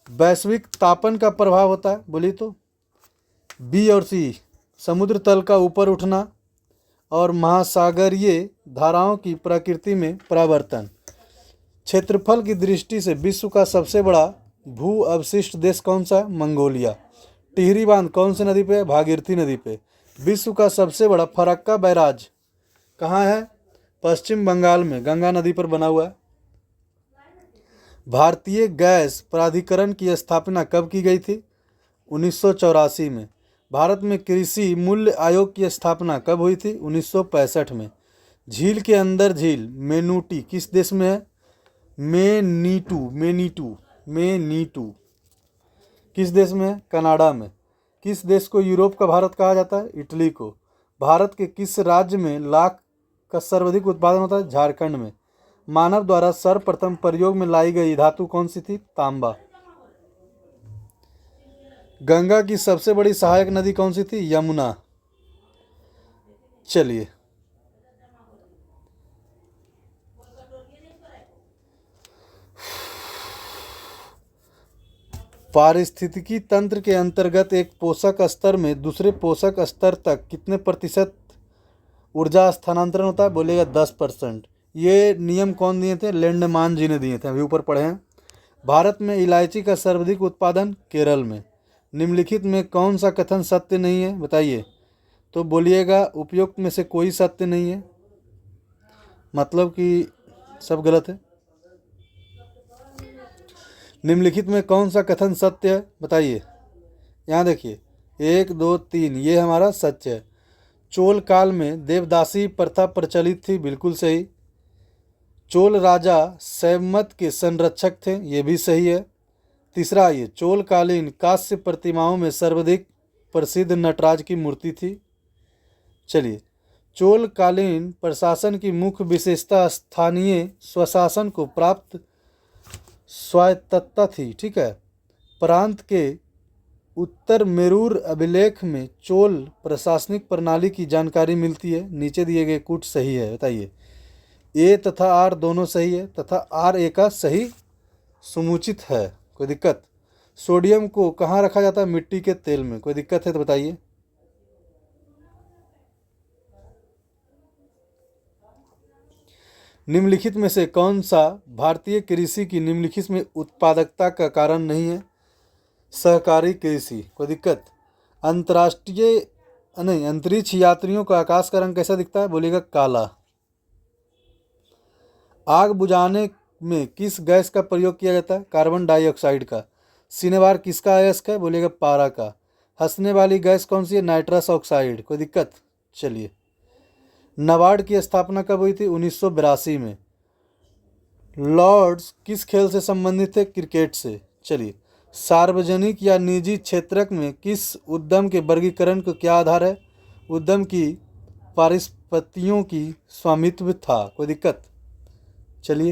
वैश्विक तापन का प्रभाव होता है? बोलिए तो। बी और सी, समुद्र तल का ऊपर उठना और महासागरीय धाराओं की प्रकृति में परिवर्तन। क्षेत्रफल की दृष्टि से विश्व का सबसे बड़ा भू अवशिष्ट देश कौन सा है? मंगोलिया। टिहरी बांध कौन सी नदी पे है? भागीरथी नदी पे। विश्व का सबसे बड़ा फरक्का बैराज कहाँ है? पश्चिम बंगाल में, गंगा नदी पर बना हुआ है। भारतीय गैस प्राधिकरण की स्थापना कब की गई थी? 1984 में। भारत में कृषि मूल्य आयोग की स्थापना कब हुई थी? 1965 में। झील के अंदर झील मेनूटी किस देश में है? मेनीटू किस देश में है? कनाडा में। किस देश को यूरोप का भारत कहा जाता है? इटली को। भारत के किस राज्य में लाख का सर्वाधिक उत्पादन होता है? झारखंड में। मानव द्वारा सर्वप्रथम प्रयोग में लाई गई धातु कौन सी थी? तांबा। गंगा की सबसे बड़ी सहायक नदी कौन सी थी? यमुना। चलिए, पारिस्थितिकी तंत्र के अंतर्गत एक पोषक स्तर में दूसरे पोषक स्तर तक कितने प्रतिशत ऊर्जा स्थानांतरण होता है? बोलेगा 10%। ये नियम कौन दिए थे? लैंडमान जी ने दिए थे, अभी ऊपर पढ़े हैं। भारत में इलायची का सर्वाधिक उत्पादन केरल में। निम्नलिखित में कौन सा कथन सत्य नहीं है, बताइए। तो बोलिएगा उपयुक्त में से कोई सत्य नहीं है, मतलब कि सब गलत है। निम्नलिखित में कौन सा कथन सत्य है, बताइए। यहाँ देखिए 1 2 3, ये हमारा सत्य है। चोल काल में देवदासी प्रथा प्रचलित थी, बिल्कुल सही। चोल राजा शैवमत के संरक्षक थे, ये भी सही है। तीसरा ये चोल कालीन कांस्य प्रतिमाओं में सर्वाधिक प्रसिद्ध नटराज की मूर्ति थी। चलिए, चोल कालीन प्रशासन की मुख्य विशेषता स्थानीय स्वशासन को प्राप्त स्वायत्तता थी, ठीक है। प्रांत के उत्तर मेरूर अभिलेख में चोल प्रशासनिक प्रणाली की जानकारी मिलती है। नीचे दिए गए कूट सही है, बताइए। ए तथा आर दोनों सही है तथा आर ए का सही समुचित है, कोई दिक्कत। सोडियम को कहाँ रखा जाता है, मिट्टी के तेल में, कोई दिक्कत है तो बताइए। निम्नलिखित में से कौन सा भारतीय कृषि की निम्नलिखित में उत्पादकता का कारण नहीं है, सहकारी कृषि, कोई दिक्कत। अंतरिक्ष यात्रियों का आकाश का रंग कैसा दिखता है, बोलिएगा काला। आग बुझाने में किस गैस का प्रयोग किया जाता है, कार्बन डाइऑक्साइड का। सिनेबार किसका अयस्क है, बोलिएगा पारा का। हंसने वाली गैस कौन सी है, नाइट्रस ऑक्साइड, कोई दिक्कत। चलिए, नाबार्ड की स्थापना कब हुई थी, 1982 में। लॉर्ड्स किस खेल से संबंधित है, क्रिकेट से। चलिए, सार्वजनिक या निजी क्षेत्र में किस उद्यम के वर्गीकरण को क्या आधार है, उद्यम की परिसंपत्तियों की स्वामित्व था, कोई दिक्कत। चलिए।